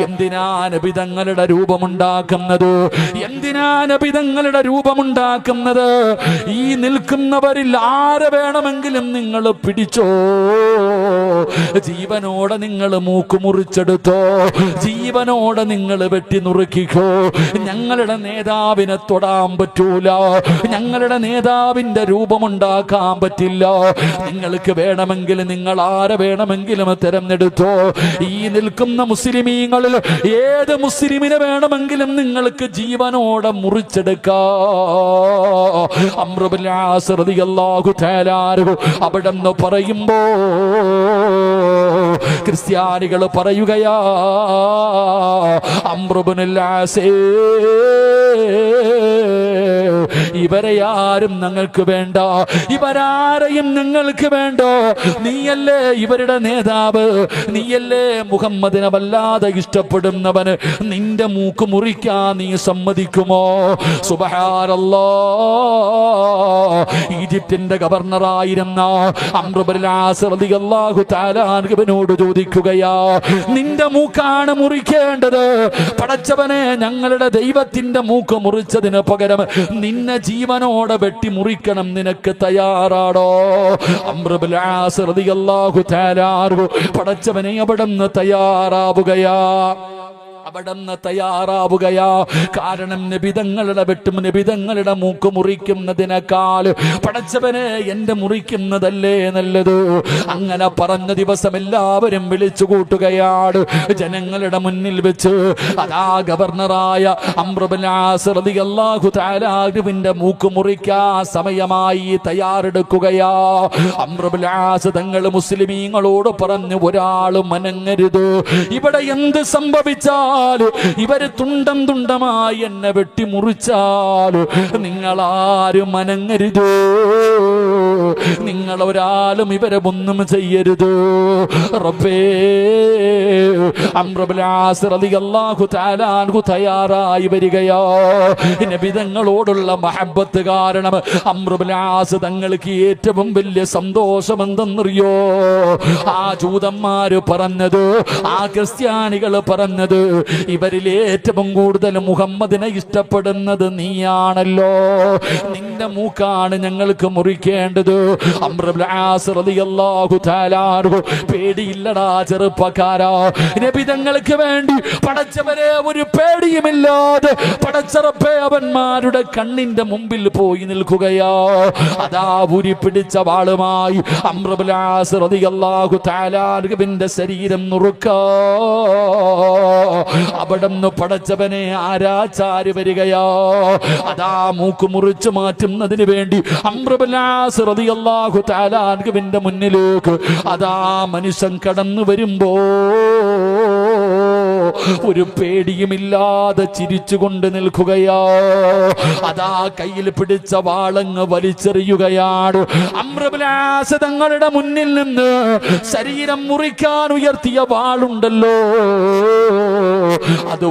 എന്തിനാ നബി തങ്ങളുടെ രൂപമുണ്ടാക്കുന്നത്? എന്തിനാ നബി തങ്ങളുടെ രൂപമുണ്ടാക്കുന്നത്? ഈ നിൽക്കുന്നവരിൽ ആരെ വേണമെങ്കിലും നിങ്ങൾ പിടിച്ചോ, ജീവനോടെ നിങ്ങൾ മൂക്ക് മുറിച്ചെടുത്തോ, ജീവനോടെ നിങ്ങൾ വെട്ടി നുറുക്കിക്കോ. ഞങ്ങളുടെ നേതാവിനെ തൊടാൻ പറ്റൂല, ഞങ്ങളുടെ നേതാവിന്റെ രൂപമുണ്ടാക്കാൻ പറ്റില്ല. നിങ്ങൾക്ക് വേണമെങ്കിൽ നിങ്ങൾ ആരെ വേണമെങ്കിലും തെരഞ്ഞെടുത്തോ. ഈ നിൽക്കുന്ന മുസ്ലിമീങ്ങളിൽ ഏത് മുസ്ലിമിനെ വേണമെങ്കിലും നിങ്ങൾക്ക് ജീവനോടെ മുറിച്ചെടുക്കാം. അംർ ഇബ്നു ആസ് റളിയല്ലാഹു തആല അൻഹു അവിടെന്ന് പറയുമ്പോ ക്രിസ്ത്യാനികൾ പറയുകയാ, അംർ ഇബ്നുൽ ആസ് ഇവരെ ആരും ഞങ്ങൾക്ക് വേണ്ട, ഇവരാരെയും ഞങ്ങൾക്ക് വേണ്ട. നീയല്ലേ ഇവരുടെ നേതാവ്, നീയല്ലേ മുഹമ്മദിനെ വല്ലാതെ ഇഷ്ടപ്പെടുന്നവന്, നിന്റെ മൂക്ക് മുറിക്കാൻ നീ സമ്മതിക്കുമോ? സുബ്ഹാനല്ലാഹ്. ഈജിപ്തിന്റെ ഗവർണറായിരുന്ന അംർ ഇബ്നുൽ ആസ് റളിയല്ലാഹു തആല അൻഹുവിനോട് ചോദിക്കുകയാ, നിന്റെ മൂക്കാണ് മുറിക്കേണ്ടത്, പടച്ചവനെ ഞങ്ങളുടെ ദൈവത്തിന്റെ മൂക്ക് മുറിച്ചതിന് പകരം നിന്നെ ജീവനോടെ വെട്ടി മുറിക്കണം, നിനക്ക് തയ്യാറാണോ? അംർ ഇബ്നുൽ ആസ് റളിയല്ലാഹു തആല അൻഹു പടച്ചവനെ അവിടുന്ന് തയ്യാറാവുകയാ, അവിടുന്ന് തയ്യാറാവുകയാ. കാരണം നബിതങ്ങളുടെ വെട്ടും നബിതങ്ങളുടെ മൂക്ക് മുറിക്കുന്നതിനേക്കാൾ പടച്ചവനെ എന്റെ മുറിക്കുന്നതല്ലേ നല്ലത്. അങ്ങനെ പറഞ്ഞ ദിവസം എല്ലാവരും വിളിച്ചു കൂട്ടുകയാണ് ജനങ്ങളുടെ മുന്നിൽ വെച്ച്. അതാ ഗവർണറായ അംർ ഇബ്നു ആസ് റളിയല്ലാഹു തആല അൻഹുവിന്റെ മൂക്ക് മുറിക്കാൻ സമയമായി, തയ്യാറെടുക്കുകയാ. അംർ ഇബ്നു ആസ് തങ്ങൾ മുസ്ലിമീങ്ങളോട് പറഞ്ഞു, ഒരാളും മനങ്ങരുത്, ഇവിടെ എന്ത് സംഭവിച്ചാൽ ഇവര് തുണ്ടം തുണ്ടമായി എന്നെ വെട്ടി മുറിച്ചാൽ നിങ്ങളാരും മനങ്ങരുത്, നിങ്ങൾ ഒരാളും ഇവരെ ഒന്നും ചെയ്യരുത്. റബ്ബേ, അംർ ഇബ്നു ആസ് റളിയല്ലാഹു തആല അൻഹു തയ്യാറായി വരികയോ. നബി തങ്ങളോടുള്ള മഹബ്ബത്ത് കാരണം അംർ ഇബ്നു ആസ് തങ്ങൾക്ക് ഏറ്റവും വലിയ സന്തോഷം എന്തെന്നറിയോ? ആ ജൂതന്മാര് പറഞ്ഞത്, ആ ക്രിസ്ത്യാനികൾ പറഞ്ഞത്, ഇവരിൽ ഏറ്റവും കൂടുതൽ മുഹമ്മദിനെ ഇഷ്ടപ്പെടുന്നത് നീയാണല്ലോ, നിന്റെ മൂക്കാണ് ഞങ്ങൾക്ക് മുറിക്കേണ്ടത്. അംർ ഇബ്നു ആസ് റളിയല്ലാഹു തആല അൻഹു പേടിയില്ലടാ ചെറുപ്പക്കാരാ, നബി തങ്ങൾക്ക് വേണ്ടി പടച്ചവരെ ഒരു പേടിയുമില്ലാതെ പടച്ചറപ്പേ അവന്മാരുടെ കണ്ണിന്റെ മുമ്പിൽ പോയി നിൽക്കുകയാ. അതാ ഊരി പിടിച്ച വാളുമായി അംർ ഇബ്നു ആസ് റളിയല്ലാഹു തആല അൻഹുവിന്റെ ശരീരം നുറുക്കാ. അവിടുന്ന് പടച്ചവനെ ആരാച്ചാര് വരികയോ. അതാ മൂക്ക് മുറിച്ചു മാറ്റുന്നതിന് വേണ്ടി അംർ ഇബ്നു ആസ് റളിയല്ലാഹു തആല അൻഹുവിന്റെ മുന്നിലേക്ക് അതാ മനുഷ്യൻ കടന്നു വരുമ്പോ ഒരു പേടിയുമില്ലാതെ ചിരിച്ചുകൊണ്ട് നിൽക്കുകയോ. അതാ കയ്യിൽ പിടിച്ച വാളങ്ങ് വലിച്ചെറിയുകയാണ്. അംർ ഇബ്നു ആസ് തങ്ങളുടെ മുന്നിൽ നിന്ന് ശരീരം മുറിക്കാൻ ഉയർത്തിയ വാളുണ്ടല്ലോ, അത്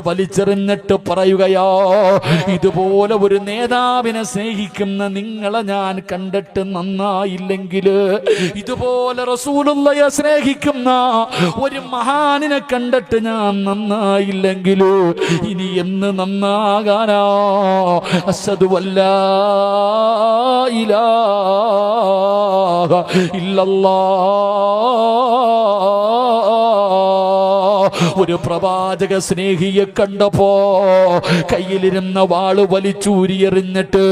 വലിച്ചെറിഞ്ഞിട്ട് പറയുകയോ, ഇതുപോലെ ഒരു നേതാവിനെ സ്നേഹിക്കുന്ന നിങ്ങളെ ഞാൻ കണ്ടിട്ട് നന്നായില്ലെങ്കിൽ, ഇതുപോലെ റസൂലുള്ളാഹിയെ സ്നേഹിക്കുന്ന ഒരു മഹാനിനെ കണ്ടിട്ട് ഞാൻ നന്നായില്ലെങ്കിൽ ഇനി എന്ന് നന്നാകാനാ? അശ്ഹദു അല്ലാ ഇലാഹ ഇല്ലല്ലാഹ്. ഒരു പ്രവാചക സ്നേഹിയെ കണ്ടപ്പോ കയ്യിലിരുന്ന വാള് വലിച്ചൂരിയെറിഞ്ഞിട്ട്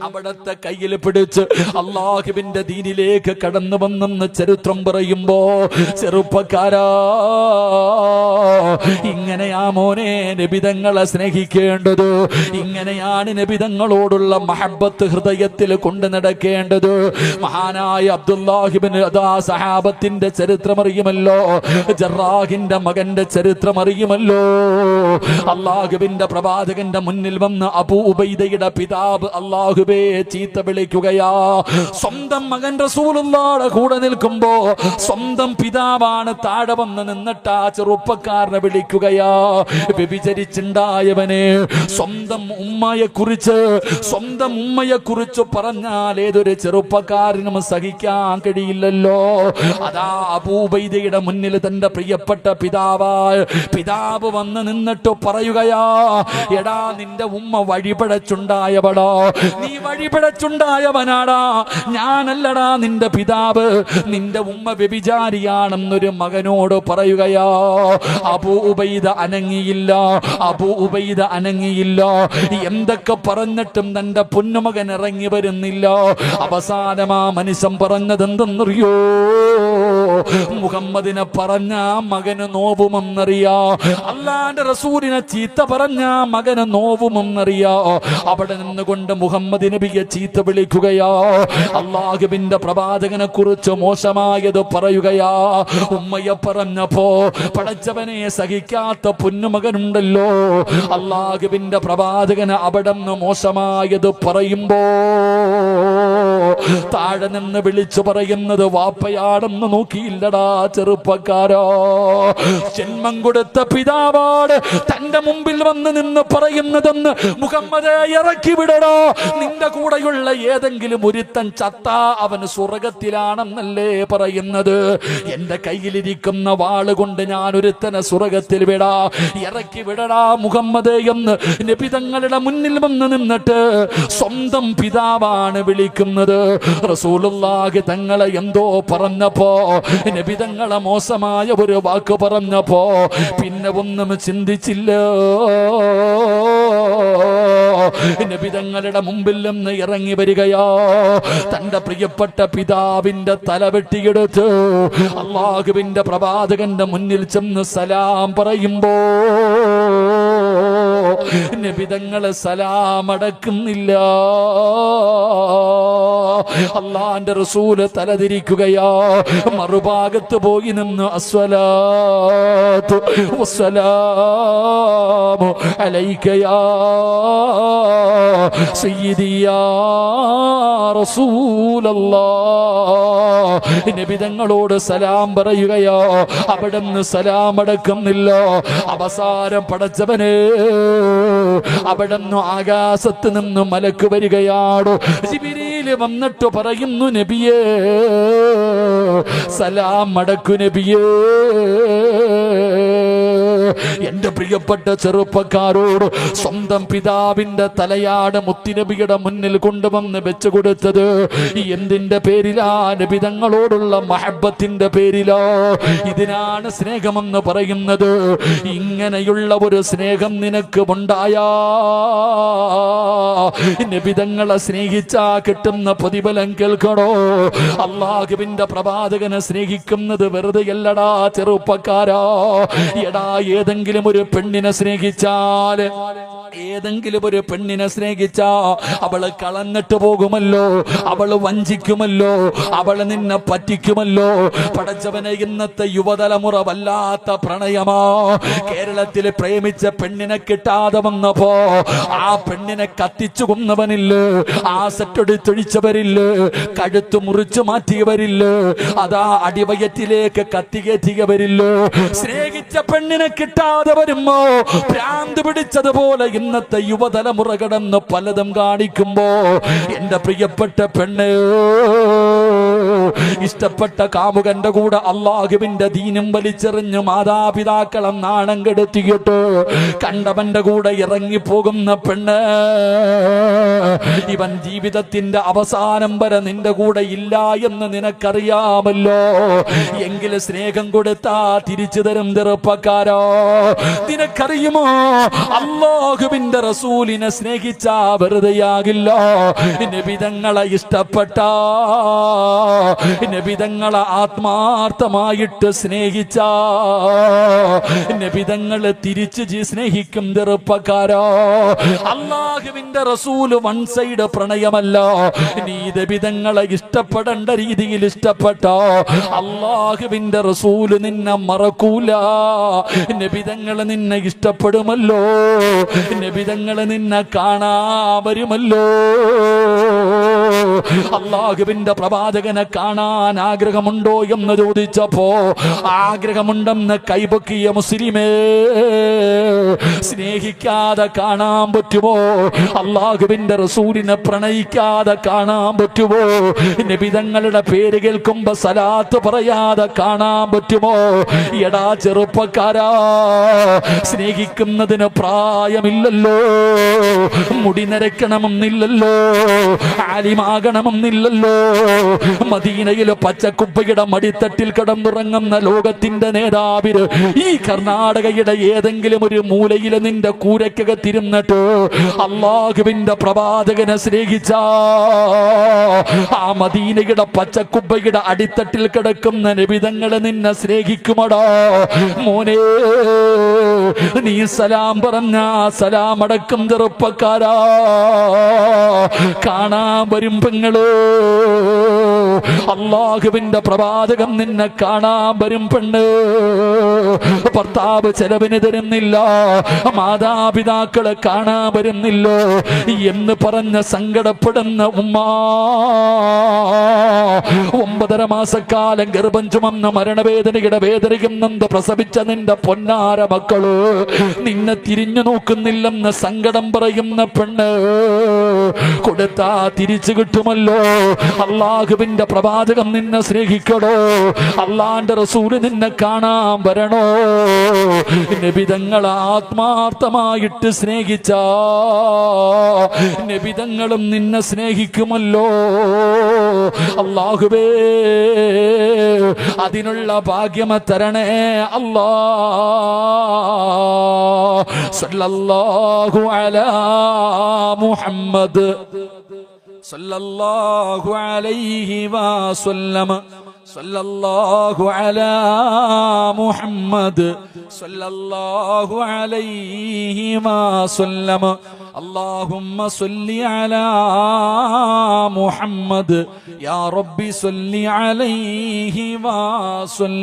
അവിടത്തെ കയ്യിൽ പിടിച്ച് അള്ളാഹുവിന്റെ ദീനിലേക്ക് കടന്നു വന്നെന്ന് ചരിത്രം പറയുമ്പോ, ചെറുപ്പക്കാരാ, ഇങ്ങനെയാ മോനെ നബിതങ്ങളെ സ്നേഹിക്കേണ്ടത്, ഇങ്ങനെയാണ് നബിതങ്ങളോടുള്ള മഹബത്ത് ഹൃദയത്തിൽ കൊണ്ടു നടക്കേണ്ടത്. മഹാനായ അബ്ദുല്ലാഹിബ്നു അദാ സഹാബത്തിന്റെ ചരിത്രം അറിയുമല്ലോ, ജറാഹിന്റെ മകന്റെ ചരിത്രം അറിയുമല്ലോ. അള്ളാഹുവിന്റെ പ്രവാചകന്റെ മുന്നിൽ വന്ന് അബൂ ഉബൈദയുടെ പിതാവ് അള്ളാഹു പൊതുവെ ചീത്ത വിളിക്കുകയാ. സ്വന്തം മകൻ റസൂലുള്ളാഹിയുടെ കൂടെ നിൽക്കുമ്പോ സ്വന്തം പിതാവാണ് താഴെ വന്ന് നിന്നിട്ട് ആ ചെറുപ്പക്കാരനെ വിളിക്കുകയാ. വ്യഭിചരിച്ചുണ്ടായവനെ സ്വന്തം ഉമ്മയെ കുറിച്ച് പറഞ്ഞാൽ ഏതൊരു ചെറുപ്പക്കാരനും സഹിക്കാൻ കഴിയില്ലല്ലോ. അതാ അബൂ ഉബൈദയുടെ മുന്നിൽ തന്റെ പ്രിയപ്പെട്ട പിതാവ് വന്ന് നിന്നിട്ട് പറയുകയാ, എടാ നിന്റെ ഉമ്മ വഴിപിഴച്ചുണ്ടായവളോ, നീ വഴിപിഴച്ചുണ്ടായവനാടാ, ഞാനല്ലടാ നിന്റെ പിതാവ്, നിന്റെ ഉമ്മ വ്യഭിചാരിയാണെന്നൊരു മകനോട് പറയുകയാ. അബൂ ഉബൈദ അനങ്ങിയില്ല. എന്തൊക്കെ പറഞ്ഞിട്ടും തന്റെ പൊന്നുമകൻ ഇറങ്ങി വരുന്നില്ല. അവസാനം ആ മനുഷ്യൻ പറഞ്ഞത് എന്തെന്നറിയോ? മുഹമ്മദിനെ പറഞ്ഞ മകന് നോവുമെന്നറിയാ, അല്ലാന്റെ റസൂലിനെ ചീത്ത പറഞ്ഞ മകന് നോവുമെന്നറിയാ. അവിടെ നിന്നുകൊണ്ട് മുഹമ്മദ് നബിയെ ചീത്ത വിളിക്കുകയാ. അല്ലാഹുവിന്റെ പ്രവാചകനെ കുറിച്ച് മോശമായത് പറയുകയാ. ഉമ്മയെ പറഞ്ഞപ്പോ പടച്ചവനെ സഹിക്കാത്ത പൊന്നുമകനുണ്ടല്ലോ. അല്ലാഹുവിന്റെ പ്രവാചകന് അവിടെ നിന്ന് മോശമായത് പറയുമ്പോ താഴെ നിന്ന് വിളിച്ചു പറയുന്നത് വാപ്പയാണെന്ന് നോക്കിയില്ലടാ ചെറുപ്പക്കാരോ. ജന്മം കൊടുത്ത പിതാവാണ് തന്റെ മുമ്പിൽ വന്ന് നിന്ന് പറയുന്നതെന്ന് മുഹമ്മദെ ഇറക്കി വിടടോ. നിന്റെ കൂടെയുള്ള ഏതെങ്കിലും ഒരുത്തൻ ചത്താ അവന് സ്വർഗത്തിലാണെന്നല്ലേ പറയുന്നത്. എന്റെ കയ്യിലിരിക്കുന്ന വാളുകൊണ്ട് ഞാൻ ഒരുത്തനെ സ്വർഗത്തിൽ വിടാ, ഇറക്കി വിടടാ മുഹമ്മദ് എന്ന് നബി തങ്ങളുടെ മുന്നിൽ വന്ന് നിന്നിട്ട് സ്വന്തം പിതാവാണ് വിളിക്കുന്നത്. റസൂലുള്ളാഹി തങ്ങളെ എന്തോ പറഞ്ഞപ്പോ, നബി തങ്ങളെ മോശമായ ഒരു വാക്ക് പറഞ്ഞപ്പോ പിന്നെ ഒന്നും ചിന്തിച്ചില്ല. നബി തങ്ങളുടെ മുമ്പിൽ നിന്ന് ഇറങ്ങി വരികയോ. തന്റെ പ്രിയപ്പെട്ട പിതാവിന്റെ തല വെട്ടിയെടുത്ത് അല്ലാഹുവിന്റെ പ്രവാചകന്റെ മുന്നിൽ ചെന്ന് സലാം പറയുമ്പോ നബി തങ്ങളെ സലാം അടക്കുന്നില്ല. അല്ലാഹുവിന്റെ റസൂല് തലതിരിക്കുകയോ. മറുഭാഗത്ത് പോയി നിന്ന് അസ്സലാത്തു വസ്സലാമു അലൈക യാ സയ്യിദി യാ റസൂലല്ലാഹ്. നബി തങ്ങളോട് സലാം പറയുകയോ. അവിടെ നിന്ന് സലാം അടക്കുന്നില്ല. അവസാനം പടച്ചവനെ അവിടെ നിന്ന് ആകാശത്ത് നിന്ന് മലക്ക് വരികയാണ്. ജിബ്രീൽ വന്നിട്ട് പറയുന്നു, നബിയേ സലാം അടക്കു നബിയേ. എന്റെ പ്രിയപ്പെട്ട ചെറുപ്പക്കാരോട് സ്വന്തം പിതാവിന്റെ തലയാട് മുത്തുനബിയുടെ മുന്നിൽ കൊണ്ടുവന്ന് വെച്ചു കൊടുത്തത് എന്തിന്റെ പേരിലാ? നബി തങ്ങളോടുള്ള മഹബത്തിന്റെ പേരിലോ? ഇതിനാണ് സ്നേഹമെന്ന് പറയുന്നത്. ഇങ്ങനെയുള്ള ഒരു സ്നേഹം നിനക്ക് ഉണ്ടായാ നബി തങ്ങളെ സ്നേഹിച്ചാ കിട്ടുന്ന പ്രതിഫലം കേൾക്കണോ? അല്ലാഹുവിന്റെ പ്രവാചകനെ സ്നേഹിക്കുന്നത് വെറുതെയല്ലടാ ചെറുപ്പക്കാരാ. എടാ ഏതെങ്കിലും ഒരു പെണ്ണിനെ സ്നേഹിച്ചാ അവള് കളഞ്ഞിട്ട് പോകുമല്ലോ, അവള് വഞ്ചിക്കുമല്ലോ, അവള് നിന്നെ പറ്റിക്കുമല്ലോ. പടച്ചവനെ ഇന്നത്തെ യുവതലമുറ വല്ലാത്ത പ്രണയമാ. കേരളത്തിൽ പ്രേമിച്ച പെണ്ണിനെ കിട്ടാതെ വന്നപ്പോ ആ പെണ്ണിനെ കത്തിച്ചു കൊന്നവനില്ലേ, ആസറ്റൊടിച്ചൊഴിച്ചവരില്ലേ, കഴുത്ത് മുറിച്ചു മാറ്റിയവരില്ലേ, അതാ അടിവയറ്റിലേക്ക് കത്തികേറ്റിയവരില്ലേ. സ്നേഹിച്ച പെണ്ണിനെ കിട്ടാതെ വരുമ്പോ ഭ്രാന്ത് പിടിച്ചതുപോലെ ഇന്നത്തെ യുവതലമുറ കടന്ന് പലതും കാണിക്കുമ്പോ എന്റെ പ്രിയപ്പെട്ട പെണ്ണ് ഇഷ്ടപ്പെട്ട കാമുകന്റെ കൂടെ അല്ലാഹുവിന്റെ ദീനും വലിച്ചെറിഞ്ഞ് മാതാപിതാക്കളെ നാണം കെടുത്തിയിട്ട് കണ്ടവന്റെ കൂടെ ഇറങ്ങിപ്പോകുന്ന പെണ്ണ്, ഇവൻ ജീവിതത്തിന്റെ അവസാനം വരെ നിന്റെ കൂടെ ഇല്ല എന്ന് നിനക്കറിയാമല്ലോ. എങ്കിൽ സ്നേഹം കൊടുത്താ തിരിച്ചു തരും ചെറുപ്പക്കാരോ. നിനക്കറിയുമോ അല്ലാഹുവിന്റെ റസൂലിനെ സ്നേഹിച്ചാ വെറുതെയാകില്ല. നബി തങ്ങളെ ഇഷ്ടപ്പെട്ട നബിതങ്ങളെ ആത്മാർത്ഥമായിട്ട് സ്നേഹിച്ച നബിതങ്ങളെ തിരിച്ച് സ്നേഹിക്കും ചെറുപ്പക്കാരോ. അല്ലാഹുവിന്റെ റസൂല് വൺ സൈഡ് പ്രണയമല്ല. നീ നബിതങ്ങളെ ഇഷ്ടപ്പെടേണ്ട രീതിയിൽ ഇഷ്ടപ്പെട്ടോ, അല്ലാഹുവിന്റെ റസൂല് നിന്നെ മറക്കൂല. നബിതങ്ങളെ നിന്നെ ഇഷ്ടപ്പെടുമല്ലോ, നബിതങ്ങളെ നിന്നെ കാണാൻ വരുമല്ലോ. അല്ലാഹുവിന്റെ പ്രവാചകനെ കാണാൻ ആഗ്രഹമുണ്ടോ എന്ന് ചോദിച്ചപ്പോ ആഗ്രഹമുണ്ടെന്ന് കൈപൊക്കിയ മുസ്ലിമേ, സ്നേഹിക്കാതെ കാണാൻ പറ്റുമോ? അല്ലാഹുവിന്റെ റസൂലിനെ പ്രണയിക്കാതെ കാണാൻ പറ്റുമോ? നബിതങ്ങളുടെ പേര് കേൾക്കുമ്പോ സലാത്ത് പറയാതെ കാണാൻ പറ്റുമോ? എടാ ചെറുപ്പക്കാരാ, സ്നേഹിക്കുന്നതിന് പ്രായമില്ലല്ലോ, മുടി നരയ്ക്കണമെന്നില്ലല്ലോ, ആലിമാകണമെന്നില്ലല്ലോ. മദീനയിലെ പച്ചക്കുപ്പയുടെ മടിത്തട്ടിൽ കിടന്നുറങ്ങുന്ന ലോകത്തിന്റെ നേതാവിന് ഈ കർണാടകയുടെ ഏതെങ്കിലും ഒരു മൂലയില് നിന്റെ കൂരക്കകത്തിരുന്നിട്ട് അല്ലാഹുവിന്റെ പ്രവാചകനെ സ്നേഹിച്ച ആ മദീനയുടെ പച്ചക്കുപ്പയുടെ അടിത്തട്ടിൽ കിടക്കുന്ന നബിതങ്ങളെ നിന്നെ സ്നേഹിക്കുമടാ മോനെ. നീ സലാം പറഞ്ഞ സലാം അടക്കം ചെറുപ്പക്കാരാ, കാണാൻ വരും പെങ്ങള്. അല്ലാഹുവിന്റെ പ്രവാചകം നിന്നെ കാണാൻ വരും പെണ്ണ്. ഭർത്താവ് ചെലവിന് തരുന്നില്ല, മാതാപിതാക്കളെ കാണാൻ വരുന്നില്ലോ എന്ന് പറഞ്ഞ് സങ്കടപ്പെടുന്ന ഉമ്മ, 9.5 മാസക്കാലം ഗർഭം ചുമന്ന മരണവേദനയുടെ വേദനയ്ക്കുന്നെന്ത് പ്രസവിച്ച നിന്റെ പൊന്നാര മക്കള് നിന്നെ തിരിഞ്ഞു നോക്കുന്നില്ലെന്ന് സങ്കടം പറയുന്ന പെണ്ണ്, കൊടുത്താ തിരിച്ചു കിട്ടുമല്ലോ. അല്ലാഹുവിന്റെ പ്രവാചകം നിന്നെ സ്നേഹിക്കണോ, അല്ലാന്റെ റസൂല് നിന്നെ കാണാൻ വരണോ? നബിതങ്ങളെ ആത്മാർത്ഥമായിട്ട് സ്നേഹിച്ച നബിതങ്ങളും നിന്നെ സ്നേഹിക്കുമല്ലോ. അല്ലാഹുവേ, അതിനുള്ള ഭാഗ്യം തരണേ അല്ലാ. സല്ലല്ലാഹു അലാ മുഹമ്മദ് സല്ലല്ലാഹു അലൈഹി വസല്ലം. സല്ലല്ലാഹു അലാ മുഹമ്മദ് സല്ലല്ലാഹു അലൈഹി വസല്ലം. اللهم صل على محمد يا ربي صل عليه وسلم.